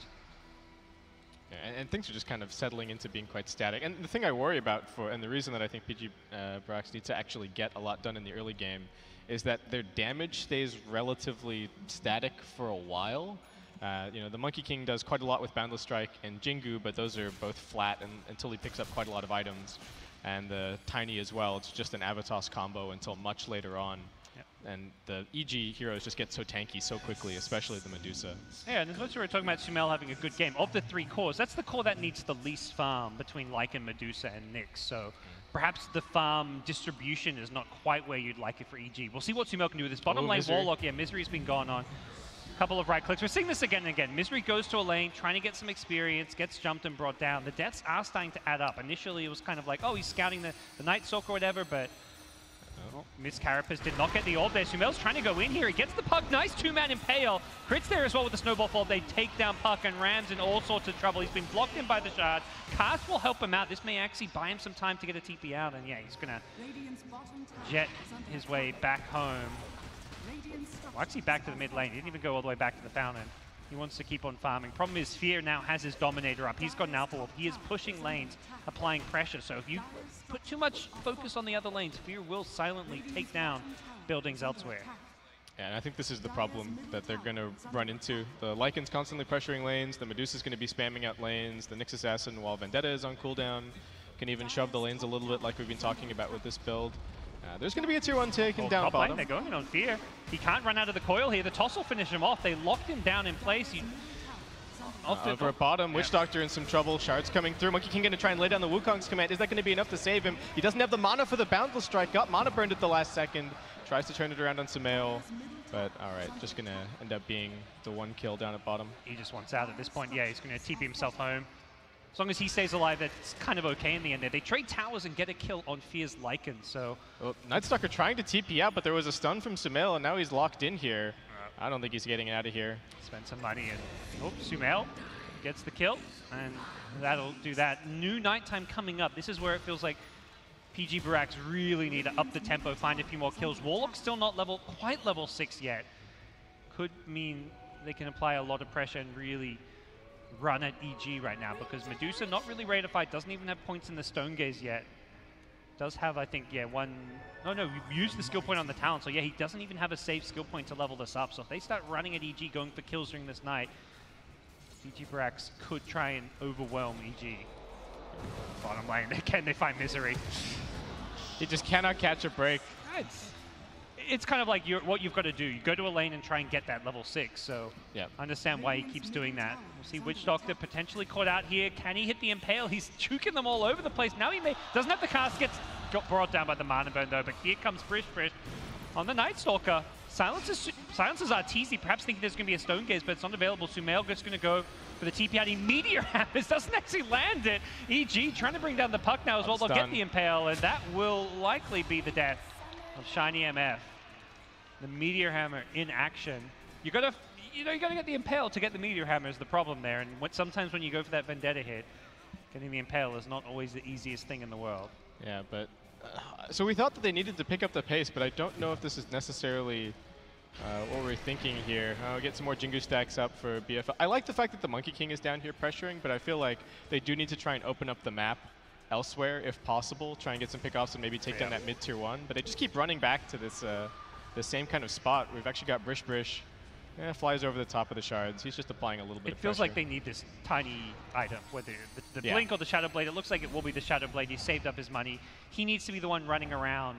Yeah, and things are just kind of settling into being quite static. And the thing I worry about, and the reason that I think PG.Barracx needs to actually get a lot done in the early game, is that their damage stays relatively static for a while. You know, the Monkey King does quite a lot with Boundless Strike and Jingu, but those are both flat until he picks up quite a lot of items. And the Tiny as well, it's just an Avatos combo until much later on. Yep. And the EG heroes just get so tanky so quickly, especially the Medusa. Yeah, and as much as we're talking about Sumail having a good game, of the 3 cores, that's the core that needs the least farm between Lycan, Medusa, and Nyx. So perhaps the farm distribution is not quite where you'd like it for EG. We'll see what Sumail can do with this bottom lane Warlock. Yeah, Misery's been gone on. Couple of right clicks. We're seeing this again and again. Misery goes to a lane, trying to get some experience, gets jumped and brought down. The deaths are starting to add up. Initially, it was kind of like, oh, he's scouting the Night Stalker or whatever, but Miss Carapace did not get the orb there. Sumail's trying to go in here. He gets the Puck. Nice 2-man Impale. Crit's there as well with the Snowball Fall. They take down Puck, and Ram's in all sorts of trouble. He's been blocked in by the Shard. Cast will help him out. This may actually buy him some time to get a TP out, and yeah, he's going to jet his way back home. Well, actually back to the mid lane. He didn't even go all the way back to the fountain. He wants to keep on farming. Problem is, Fear now has his Dominator up. He's got an Alpha Wolf. He is pushing lanes, applying pressure. So if you put too much focus on the other lanes, Fear will silently take down buildings elsewhere. Yeah, and I think this is the problem that they're going to run into. The Lycan's constantly pressuring lanes. The Medusa's going to be spamming out lanes. The Nyx Assassin, while Vendetta is on cooldown, can even shove the lanes a little bit like we've been talking about with this build. There's going to be a tier 1 taken down top bottom. Lane, they're going in on Fear. He can't run out of the coil here. The toss will finish him off. They locked him down in place. Over at bottom, Witch Doctor in some trouble. Shards coming through. Monkey King going to try and lay down the Wukong's command. Is that going to be enough to save him? He doesn't have the mana for the Boundless Strike. Got mana burned at the last second. Tries to turn it around on Sumail. But all right, just going to end up being the 1 kill down at bottom. He just wants out at this point. Yeah, he's going to TP himself home. As long as he stays alive, that's kind of okay in the end there. They trade towers and get a kill on Fear's Lycan, so... Well, Nightstalker trying to TP out, but there was a stun from Sumail, and now he's locked in here. I don't think he's getting out of here. Spend some money, and oh, Sumail gets the kill, and that'll do that. New nighttime coming up. This is where it feels like PG.Barracx really need to up the tempo, find a few more kills. Warlock's still not quite level 6 yet. Could mean they can apply a lot of pressure and really run at EG right now, because Medusa not really ready to fight, doesn't even have points in the Stone Gaze yet. Does have, I think, yeah, one... Oh no, we used the skill point on the talent, so yeah, he doesn't even have a safe skill point to level this up. So if they start running at EG, going for kills during this night, PG.Barracx could try and overwhelm EG. Bottom lane, again, they find Misery. He just cannot catch a break. It's kind of like what you've got to do. You go to a lane and try and get that level 6, so yeah. I understand why he keeps doing that. We'll see Witch Doctor potentially caught out here. Can he hit the Impale? He's juking them all over the place. Now he doesn't have the cast, got brought down by the Mana Burn though, but here comes Frisch on the Night Stalker. Silences Arteezy, perhaps thinking there's going to be a Stone Gaze, but it's not available. Sumail just going to go for the TP out. He Meteor Hammers, doesn't actually land it. EG trying to bring down the puck now as well. They'll get the Impale, and that will likely be the death of Shiny MF. The Meteor Hammer in action. You gotta get the Impale to get the Meteor Hammer is the problem there. And sometimes when you go for that Vendetta hit, getting the Impale is not always the easiest thing in the world. Yeah, but so we thought that they needed to pick up the pace, but I don't know if this is necessarily what we're thinking here. Get some more Jingu stacks up for BFL. I like the fact that the Monkey King is down here pressuring, but I feel like they do need to try and open up the map elsewhere if possible. Try and get some pickoffs and maybe take down that mid tier 1. But they just keep running back to this the same kind of spot. We've actually got Brish. Flies over the top of the shards. He's just applying a little bit of pressure. It feels like they need this tiny item, whether the Blink or the Shadow Blade. It looks like it will be the Shadow Blade. He saved up his money. He needs to be the one running around,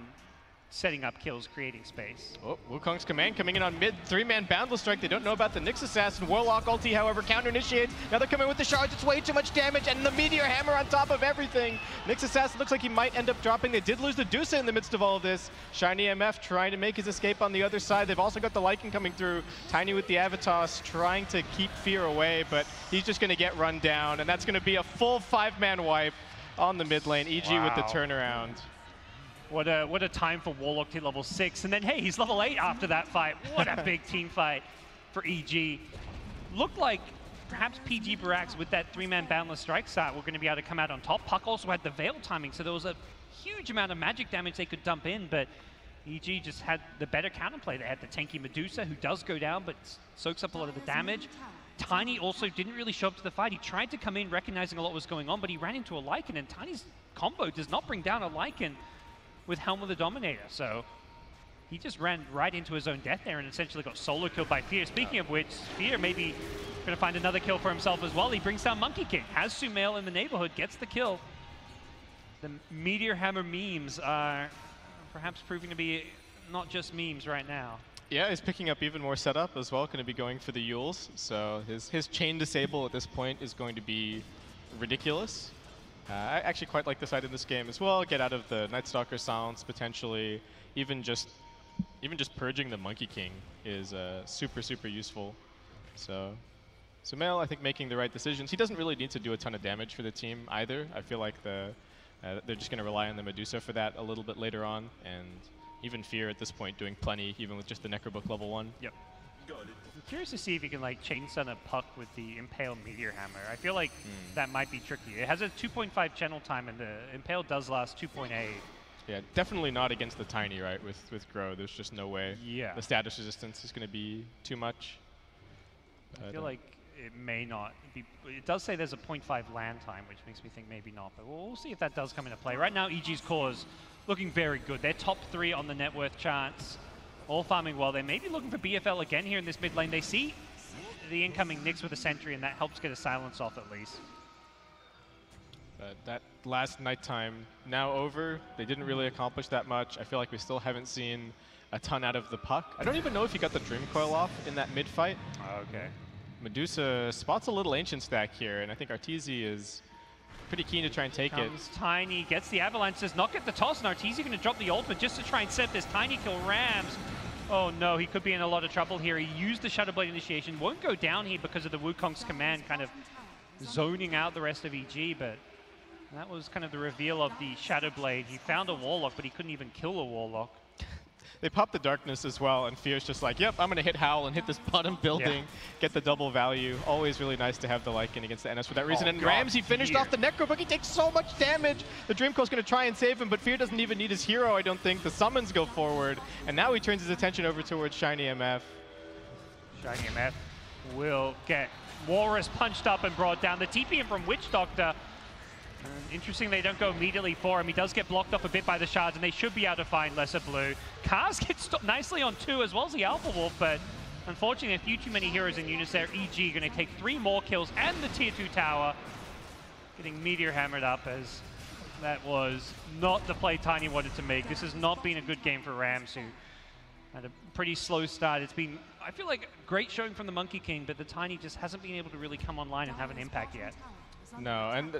setting up kills, creating space. Oh, Wukong's command coming in on mid. 3-man Boundless Strike. They don't know about the Nyx Assassin. Warlock ulti, however, counter-initiates. Now they're coming with the shards. It's way too much damage, and the Meteor Hammer on top of everything. Nyx Assassin looks like he might end up dropping. They did lose the Medusa in the midst of all of this. Shiny MF trying to make his escape on the other side. They've also got the Lycan coming through. Tiny with the Avatos trying to keep Fear away, but he's just going to get run down, and that's going to be a full 5-man wipe on the mid lane. EG with the turnaround. What a time for Warlock to level 6. And then, hey, he's level 8 after that fight. What a big team fight for EG. Looked like perhaps PG.Barracx with that 3-man Boundless Strike start were going to be able to come out on top. Puck also had the Veil timing, so there was a huge amount of magic damage they could dump in, but EG just had the better counterplay. They had the tanky Medusa, who does go down, but soaks up a lot of the damage. Tiny also didn't really show up to the fight. He tried to come in recognizing a lot was going on, but he ran into a Lycan, and Tiny's combo does not bring down a Lycan with Helm of the Dominator, so he just ran right into his own death there and essentially got solo killed by Fear. Speaking of which, Fear maybe going to find another kill for himself as well. He brings down Monkey King, has Sumail in the neighborhood, gets the kill. The Meteor Hammer memes are perhaps proving to be not just memes right now. Yeah, he's picking up even more setup as well, going to be going for the Yules. So his chain disable at this point is going to be ridiculous. I actually quite like the side in this game as well. Get out of the Night Stalker silence potentially. Even just purging the Monkey King is super useful. So Sumail, I think, making the right decisions. He doesn't really need to do a ton of damage for the team either. I feel like they're just going to rely on the Medusa for that a little bit later on, and even Fear at this point doing plenty, even with just the Necrobook level 1. Yep. I'm curious to see if you can like chain stun a puck with the Impale Meteor Hammer. I feel like that might be tricky. It has a 2.5 channel time, and the Impale does last 2.8. Yeah, definitely not against the Tiny, right? With Grow, there's just no way. Yeah. The status resistance is going to be too much. I feel like it may not be. It does say there's a 0.5 land time, which makes me think maybe not. But we'll see if that does come into play. Right now, EG's cores looking very good. They're top 3 on the net worth charts, all farming well. They may be looking for BFL again here in this mid lane. They see the incoming Nyx with a sentry, and that helps get a silence off at least. That last nighttime now over. They didn't really accomplish that much. I feel like we still haven't seen a ton out of the puck. I don't even know if he got the Dream Coil off in that mid fight. Okay. Medusa spots a little Ancient stack here, and I think Arteezy is pretty keen to try and take it. Tiny, gets the Avalanche, does not get the toss, and Arteezy going to drop the ultimate just to try and set this Tiny kill Rams. Oh no, he could be in a lot of trouble here. He used the Shadow Blade initiation, won't go down here because of the Wukong's command kind of zoning out the rest of EG, but that was kind of the reveal of the Shadow Blade. He found a Warlock, but he couldn't even kill a Warlock. They popped the Darkness as well, and Fear's just like, yep, I'm going to hit Howl and hit this bottom building, get the double value. Always really nice to have the Lycan against the NS for that reason. And Ramsey finished off the Necro, but he takes so much damage. The Dreamcoil's going to try and save him, but Fear doesn't even need his hero, I don't think. The summons go forward, and now he turns his attention over towards Shiny MF. Shiny MF will get Walrus punched up and brought down. The TP in from Witch Doctor. Interesting they don't go immediately for him. He does get blocked off a bit by the shards, and they should be able to find Lesser Blue. Cars gets stopped nicely on 2 as well as the Alpha Wolf, but unfortunately a few too many heroes in units there. EG going to take 3 more kills and the tier 2 tower. Getting Meteor hammered up, as that was not the play Tiny wanted to make. This has not been a good game for Rams, who had a pretty slow start. It's been, I feel like, great showing from the Monkey King, but the Tiny just hasn't been able to really come online and have an impact yet. No, and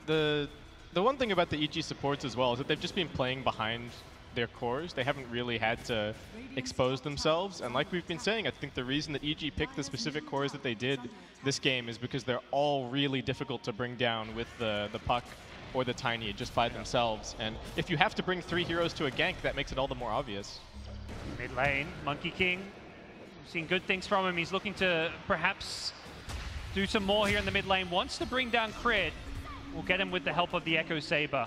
the one thing about the EG supports as well is that they've just been playing behind their cores. They haven't really had to expose themselves. And like we've been saying, I think the reason that EG picked the specific cores that they did this game is because they're all really difficult to bring down with the puck or the Tiny just by themselves. And if you have to bring 3 heroes to a gank, that makes it all the more obvious. Mid lane, Monkey King. We've seen good things from him. He's looking to perhaps do some more here in the mid lane. Wants to bring down Crit. We'll get him with the help of the Echo Saber.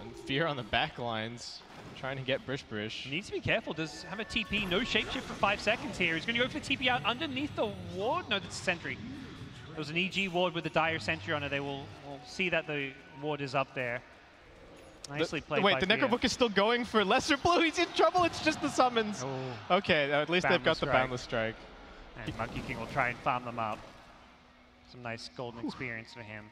And Fear on the back lines, trying to get Brish. He needs to be careful. Does have a TP, no shapeshift for 5 seconds here. He's going to go for the TP out underneath the ward. No, that's a sentry. There was an EG ward with the Dire Sentry on it. They will see that the ward is up there. Nicely played. Wait, the Necrobook is still going for Lesser Blue. He's in trouble. It's just the summons. Oh. Okay, at least they've got the Boundless Strike. And Monkey King will try and farm them up. Some nice golden experience for him.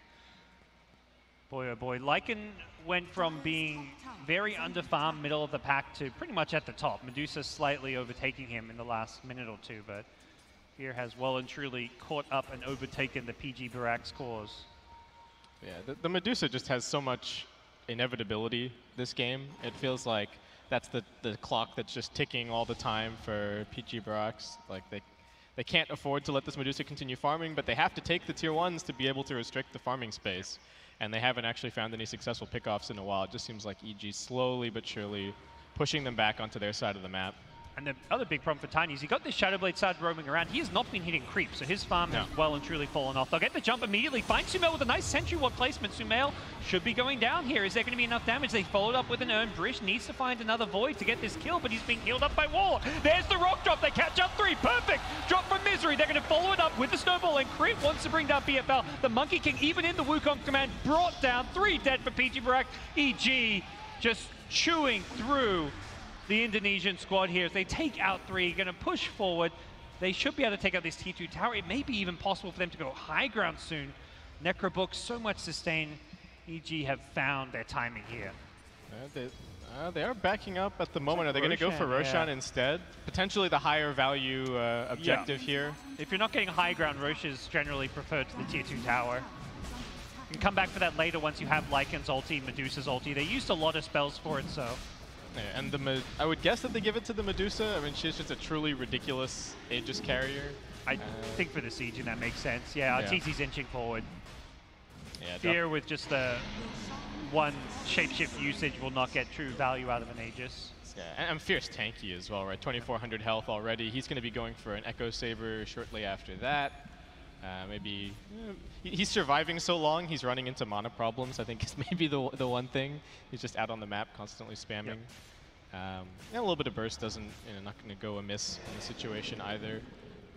Boy, oh boy. Lycan went from being very under-farmed, middle of the pack, to pretty much at the top. Medusa slightly overtaking him in the last minute or 2, but Fear has well and truly caught up and overtaken the PG.Barracx cores. Yeah, the Medusa just has so much inevitability this game. It feels like that's the clock that's just ticking all the time for PG.Barracx. Like they can't afford to let this Medusa continue farming, but they have to take the tier 1s to be able to restrict the farming space. And they haven't actually found any successful pickoffs in a while. It just seems like EG slowly but surely pushing them back onto their side of the map. And the other big problem for Tiny is he got this Shadow Blade side roaming around. He has not been hitting creep, so his farm has well and truly fallen off. They'll get the jump immediately. Find Sumail with a nice Sentry Ward placement. Sumail should be going down here. Is there going to be enough damage? They followed up with an Urn. Brish needs to find another Void to get this kill, but he's being healed up by Warlock. There's the rock drop. They catch up 3. Perfect. Drop from Misery. They're going to follow it up with the Snowball, and Crit wants to bring down BFL. The Monkey King, even in the Wukong command, brought down 3 dead for PG.Barracx. EG just chewing through the Indonesian squad here. As they take out 3, going to push forward. They should be able to take out this T2 tower. It may be even possible for them to go high ground soon. Necrobook, so much sustain. EG have found their timing here. They are backing up at the moment. Are they going to go for Roshan instead? Potentially the higher value objective here. If you're not getting high ground, Rosh is generally preferred to the tier 2 tower. You can come back for that later once you have Lycan's ulti, Medusa's ulti. They used a lot of spells for it, so. Yeah, and I would guess that they give it to the Medusa. I mean, she's just a truly ridiculous Aegis carrier. I think for the sieging that makes sense. Yeah, Arteezy's inching forward. Yeah, Fear with just the 1 shapeshift usage will not get true value out of an Aegis. Yeah, and Fear's tanky as well, right? 2400 health already. He's going to be going for an Echo Saber shortly after that. Maybe he's surviving so long, he's running into mana problems, I think is maybe the one thing. He's just out on the map, constantly spamming. Yep. A little bit of burst doesn't, not going to go amiss in the situation either.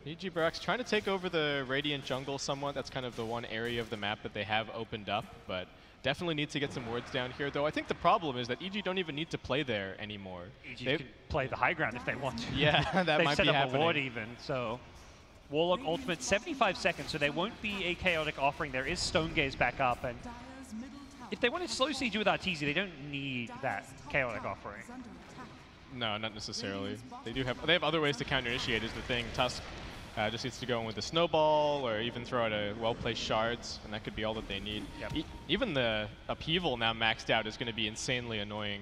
PG.Barracx trying to take over the Radiant jungle somewhat. That's kind of the one area of the map that they have opened up, but definitely need to get some wards down here. Though I think the problem is that EG don't even need to play there anymore. EG can play the high ground if they want to. Yeah, that might be happening. They've set up a ward even, so. Warlock ultimate 75 seconds, so there won't be a chaotic offering. There is Stone Gaze back up, and if they want to slow siege with Arteezy, they don't need that chaotic offering. No, not necessarily. They have other ways to counter initiate is the thing. Tusk just needs to go in with a snowball or even throw out a well-placed shards, and that could be all that they need. Yep. Even the upheaval now maxed out is going to be insanely annoying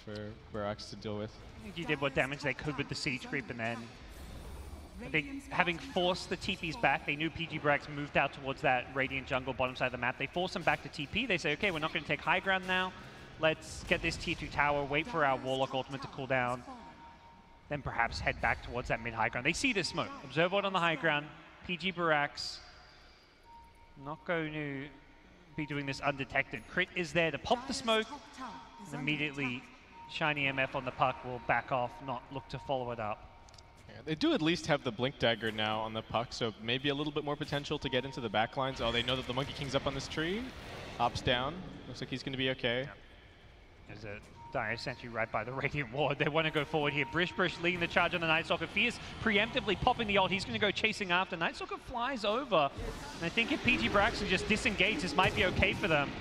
for Barracx to deal with. I think he did what damage they could with the siege creep, and then I think having forced the TPs back, they knew PG.Barracx moved out towards that Radiant jungle bottom side of the map. They force them back to TP. They say, okay, we're not going to take high ground now. Let's get this tier 2 tower, wait for our Warlock ultimate to cool down, then perhaps head back towards that mid-high ground. They see this smoke. Observe Ward on the high ground. PG.Barracx not going to be doing this undetected. Crit is there to pop the smoke, and immediately Shiny MF on the puck will back off, not look to follow it up. They do at least have the Blink Dagger now on the puck, so maybe a little bit more potential to get into the back lines. Oh, they know that the Monkey King's up on this tree. Hops down. Looks like he's going to be okay. Yeah. There's a Dire Sentry right by the Radiant Ward. They want to go forward here. Brish leading the charge on the Night Stalker. Fierce preemptively popping the ult. He's going to go chasing after. Night Stalker flies over. And I think if PG.Barracx can just disengage, this might be okay for them.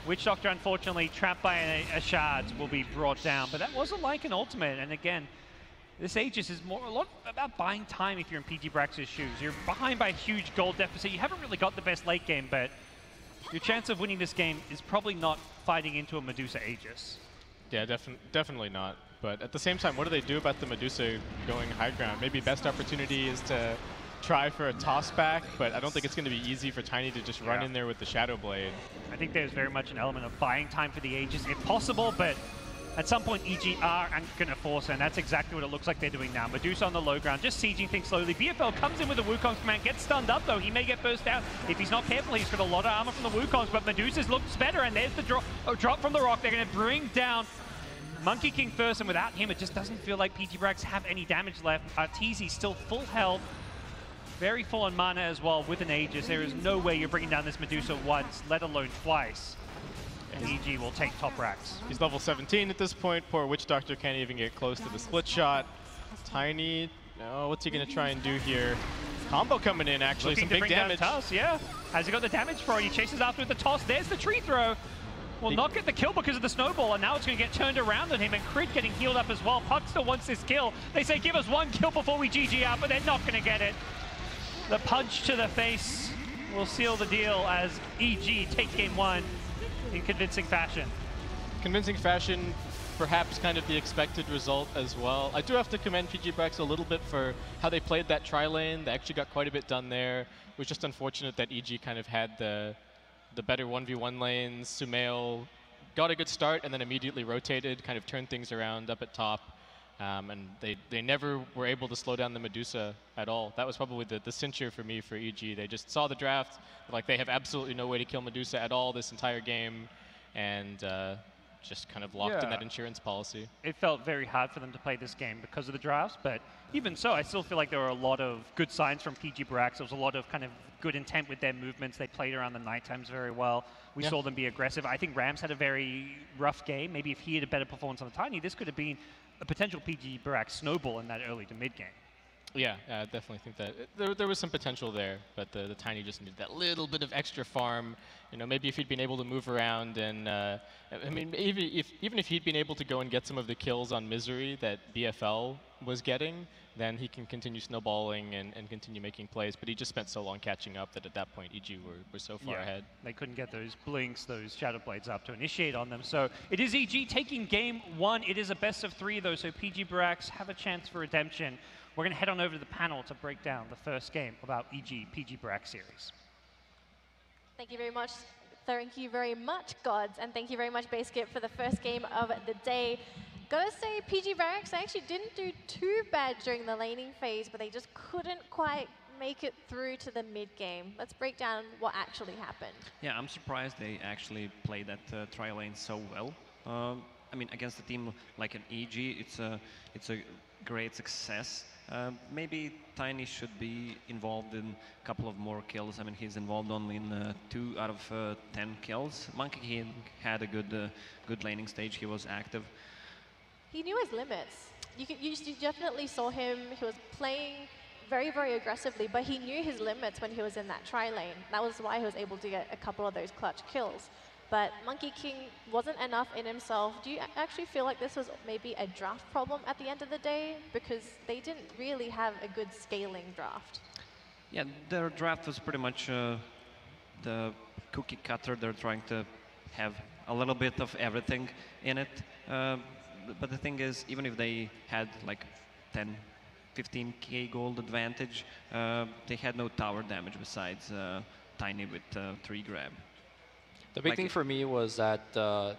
Witch Doctor, unfortunately, trapped by a shard, will be brought down. But that was a Lycan ultimate. And again, this Aegis is a lot about buying time if you're in PG.Barrax's shoes. You're behind by a huge gold deficit. You haven't really got the best late game, but your chance of winning this game is probably not fighting into a Medusa Aegis. Yeah, definitely not. But at the same time, what do they do about the Medusa going high ground? Maybe best opportunity is to try for a toss back, but I don't think it's going to be easy for Tiny to just run in there with the Shadow Blade. I think there's very much an element of buying time for the Aegis if possible, but at some point, EG are going to force, and that's exactly what it looks like they're doing now. Medusa on the low ground, just sieging things slowly. BFL comes in with the Wukong's command, gets stunned up, though. He may get burst out. If he's not careful, he's got a lot of armor from the Wukong's, but Medusa's looks better, and there's the drop from the rock. They're going to bring down Monkey King first, and without him, it just doesn't feel like PG.Barracx have any damage left. Arteezy still full health, very full on mana as well with an Aegis. There is no way you're bringing down this Medusa once, let alone twice. And EG will take top racks. He's level 17 at this point. Poor Witch Doctor can't even get close to the split shot. Tiny, what's he going to try and do here? Combo coming in, actually, some big damage. Toss, yeah. Has he got the damage for it? He chases after with the toss. There's the tree throw. Will not get the kill because of the snowball, and now it's going to get turned around on him, and Crit getting healed up as well. Puck still wants this kill. They say, give us one kill before we GG out, but they're not going to get it. The punch to the face will seal the deal as EG take game one in convincing fashion. Convincing fashion, perhaps kind of the expected result as well. I do have to commend PG.Barracx a little bit for how they played that tri-lane. They actually got quite a bit done there. It was just unfortunate that EG kind of had the better 1v1 lanes. Sumail got a good start and then immediately rotated, kind of turned things around up at top. And they never were able to slow down the Medusa at all. That was probably the cincher for me for EG. They just saw the draft, like they have absolutely no way to kill Medusa at all this entire game, and just kind of locked in that insurance policy. It felt very hard for them to play this game because of the drafts, but even so, I still feel like there were a lot of good signs from PG.Barracx. There was a lot of kind of good intent with their movements. They played around the night times very well. We saw them be aggressive. I think Rams had a very rough game. Maybe if he had a better performance on the Tiny, this could have been a potential PG.Barracx snowball in that early to mid game. Yeah, I definitely think that there was some potential there, but the Tiny just needed that little bit of extra farm. You know, maybe if he'd been able to move around and, I mean, even if he'd been able to go and get some of the kills on Misery that BFL was getting, then he can continue snowballing and continue making plays. But he just spent so long catching up that at that point, EG were so far ahead. They couldn't get those blinks, those Shadow Blades up to initiate on them. So it is EG taking game one. It is a best of three, though, so PG.Barracx have a chance for redemption. We're going to head on over to the panel to break down the first game of our EG PG.Barracx series. Thank you very much. Thank you very much, GoDz, and thank you very much, Basskip, for the first game of the day. Gotta say, PG.Barracx actually didn't do too bad during the laning phase, but they just couldn't quite make it through to the mid-game. Let's break down what actually happened. Yeah, I'm surprised they actually played that tri lane so well. I mean, against a team like an EG, it's a great success. Maybe Tiny should be involved in a couple of more kills. I mean, he's involved only in 2 out of 10 kills. Monkey King had a good laning stage. He was active. He knew his limits. You definitely saw him. He was playing very, very aggressively, but he knew his limits when he was in that tri lane. That was why he was able to get a couple of those clutch kills. But Monkey King wasn't enough in himself. Do you actually feel like this was maybe a draft problem at the end of the day? Because they didn't really have a good scaling draft. Yeah, their draft was pretty much the cookie cutter. They're trying to have a little bit of everything in it. But the thing is, even if they had like 10, 15k gold advantage, they had no tower damage besides Tiny with 3 grab. The big thing for me was that,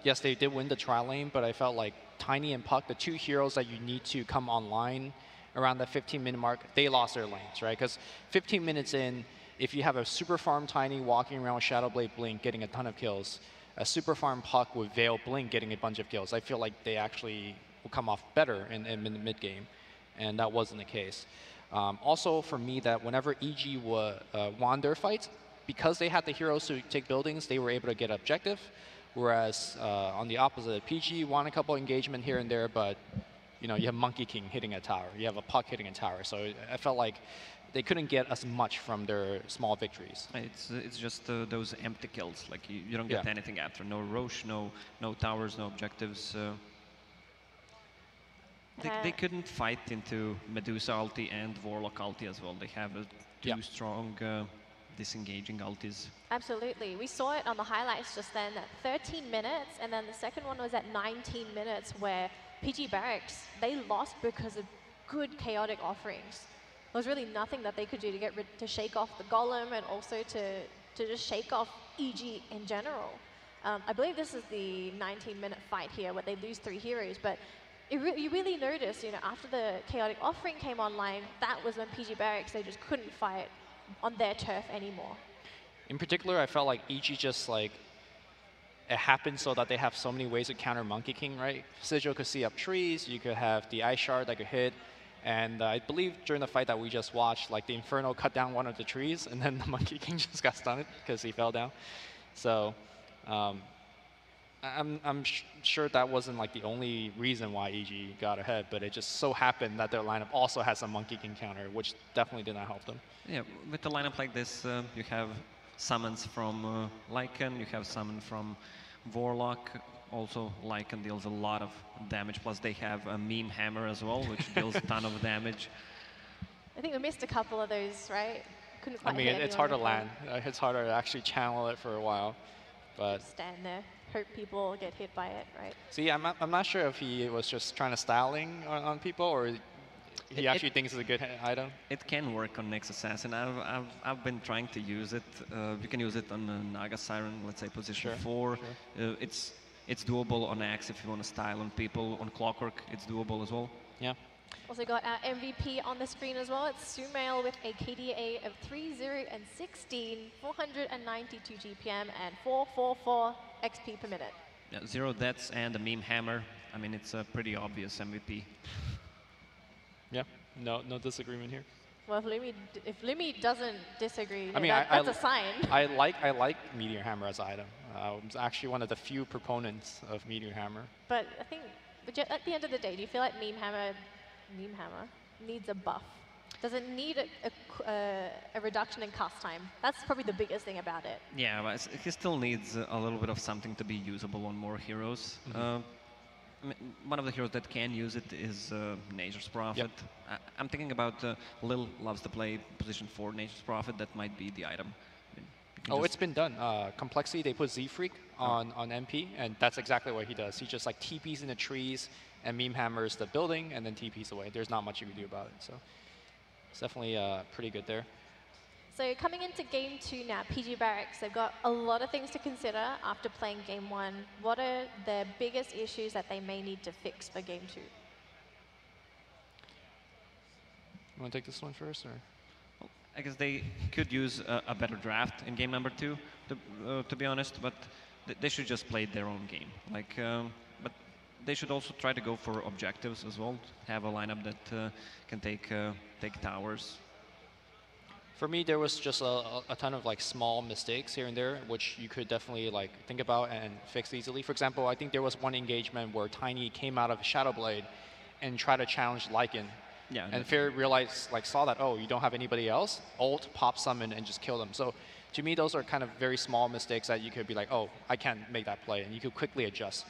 yes, they did win the tri lane, but I felt like Tiny and Puck, the 2 heroes that you need to come online around that 15-minute mark, they lost their lanes, right? Because 15 minutes in, if you have a super farm Tiny walking around with Shadowblade Blink getting a ton of kills, a super farm Puck with Veil Blink getting a bunch of kills, I feel like they actually will come off better in the mid-game, and that wasn't the case. Also, for me, that whenever EG won their fights, because they had the heroes to take buildings, they were able to get objective, whereas on the opposite, PG won a couple engagement here and there, but you know, you have Monkey King hitting a tower, you have a Puck hitting a tower, so I felt like they couldn't get as much from their small victories. It's just those empty kills, like you don't get anything after. No Roche, no towers, no objectives. They couldn't fight into Medusa ulti and Warlock ulti as well. They have two strong disengaging ultis. Absolutely. We saw it on the highlights just then at 13 minutes, and then the second one was at 19 minutes where PG.Barracx, they lost because of good chaotic offerings. There was really nothing that they could do to shake off the Golem and also to just shake off EG in general. I believe this is the 19-minute fight here where they lose 3 heroes, but you really notice, you know, after the chaotic offering came online, that was when PG.Barracx, they just couldn't fight on their turf anymore. In particular, I felt like EG just like, it happened so that they have so many ways to counter Monkey King, right? Sigil could see up trees, you could have the Ice Shard that could hit, and I believe during the fight that we just watched, like the Inferno cut down one of the trees, and then the Monkey King just got stunned because he fell down. So I'm sure that wasn't like the only reason why EG got ahead, but it just so happened that their lineup also has a Monkey King counter, which definitely did not help them. Yeah, with a lineup like this, you have summons from Lycan, you have summon from Warlock. Also, Lycan deals a lot of damage, plus they have a meme hammer as well, which deals a ton of damage. I think we missed a couple of those, right? Couldn't quite I mean, it's hard to land. It's harder to actually channel it for a while. But just stand there, hope people get hit by it, right? See, I'm not sure if he was just trying to styling on people, or he actually thinks it's a good item. It can work on Nyx Assassin. I've been trying to use it. You can use it on Naga Siren, let's say position 4. Sure. It's doable on Axe if you want to style on people. On Clockwork, it's doable as well. Yeah. Also got our MVP on the screen as well. It's Sumail with a KDA of 3-0 and 16, 492 GPM, and 444 XP per minute. Yeah, 0 deaths and a meme hammer. I mean, it's a pretty obvious MVP. Yeah, no disagreement here. Well, if Lumi doesn't disagree, I mean, that's a sign. I like Meteor Hammer as an item. I was actually one of the few proponents of Meteor Hammer. But I think, at the end of the day, do you feel like Meme Hammer needs a buff? Does it need a reduction in cast time? That's probably the biggest thing about it. Yeah, but he still needs a little bit of something to be usable on more heroes. One of the heroes that can use it is Nature's Prophet. Yep. I'm thinking about Lil loves to play position 4 Nature's Prophet. That might be the item. It's been done. Complexity, they put Z-Freak on MP, and that's exactly what he does. He just like TPs in the trees and meme hammers the building and then TPs away. There's not much you can do about it. So it's definitely pretty good there. So coming into game 2 now, PG.Barracx, they've got a lot of things to consider after playing game 1. What are the biggest issues that they may need to fix for game 2? You want to take this one first, or? I guess they could use a better draft in game number 2, to be honest, but they should just play their own game. Like, but they should also try to go for objectives as well. Have a lineup that can take towers. For me, there was just a ton of like small mistakes here and there, which you could definitely like think about and fix easily. For example, I think there was one engagement where Tiny came out of Shadow Blade and tried to challenge Lycan. Yeah. And Fair realized, like, saw that, oh, you don't have anybody else. Ult, pop summon, and just kill them. So to me, those are kind of very small mistakes that you could be like, oh, I can't make that play, and you could quickly adjust.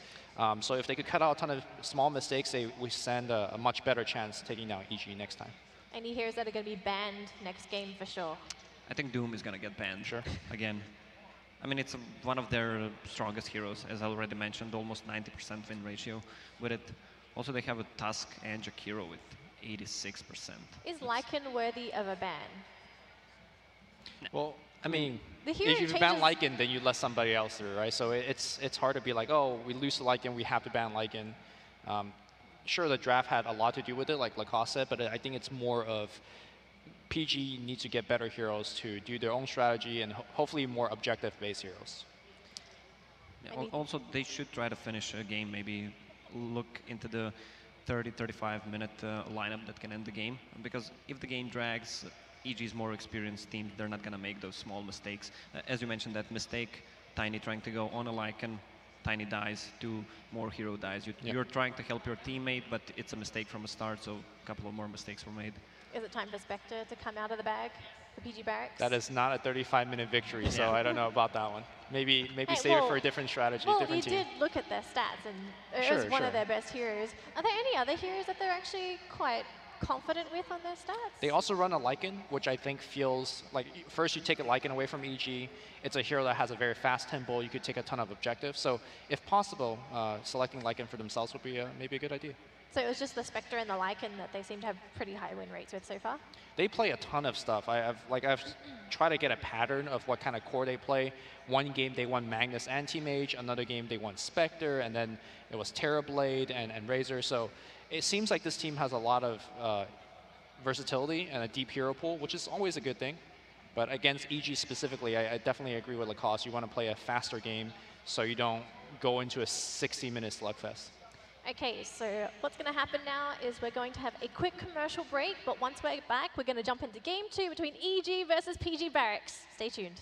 So if they could cut out a ton of small mistakes, we stand a much better chance taking down EG next time. Any heroes that are going to be banned next game for sure? I think Doom is going to get banned. Sure. Again. I mean, it's one of their strongest heroes, as I already mentioned, almost 90% win ratio with it. Also, they have a Tusk and Jakiro with 86%. Is Lycan worthy of a ban? Well, I mean, The hero if you ban changes- Lycan, then you let somebody else through, right? So it's hard to be like, oh, we lose to Lycan, we have to ban Lycan. Sure, the draft had a lot to do with it, like Lacoste said, but I think it's more of PG needs to get better heroes to do their own strategy and hopefully more objective-based heroes. Yeah, also, they should try to finish a game, maybe look into the 30-35 minute lineup that can end the game. Because if the game drags, EG's more experienced team, they're not going to make those small mistakes. As you mentioned, that mistake, Tiny trying to go on a Lycan, Tiny dies, 2 more hero dies. You're trying to help your teammate, but it's a mistake from the start, so a couple of more mistakes were made. Is it time for Spectre to come out of the bag for PG.Barracx? That is not a 35-minute victory, so I don't know about that one. Maybe Hey, save it well- for a different strategy, Well, different you team. did look at their stats, and it Sure, was one of sure. their best heroes. Are there any other heroes that they're actually quite confident with on their stats? They also run a Lycan, which I think feels like, first you take a Lycan away from EG. It's a hero that has a very fast tempo. You could take a ton of objectives. So if possible, selecting Lycan for themselves would be maybe a good idea. So it was just the Spectre and the Lycan that they seem to have pretty high win rates with so far? They play a ton of stuff. I've tried to get a pattern of what kind of core they play. One game they won Magnus Anti-Mage, another game they won Spectre, and then it was Terrorblade and Razor. So it seems like this team has a lot of versatility and a deep hero pool, which is always a good thing. But against EG specifically, I definitely agree with Lacoste. You want to play a faster game so you don't go into a 60-minute slugfest. Okay, so what's going to happen now is we're going to have a quick commercial break, but once we're back, we're going to jump into game 2 between EG versus PG.Barracx. Stay tuned.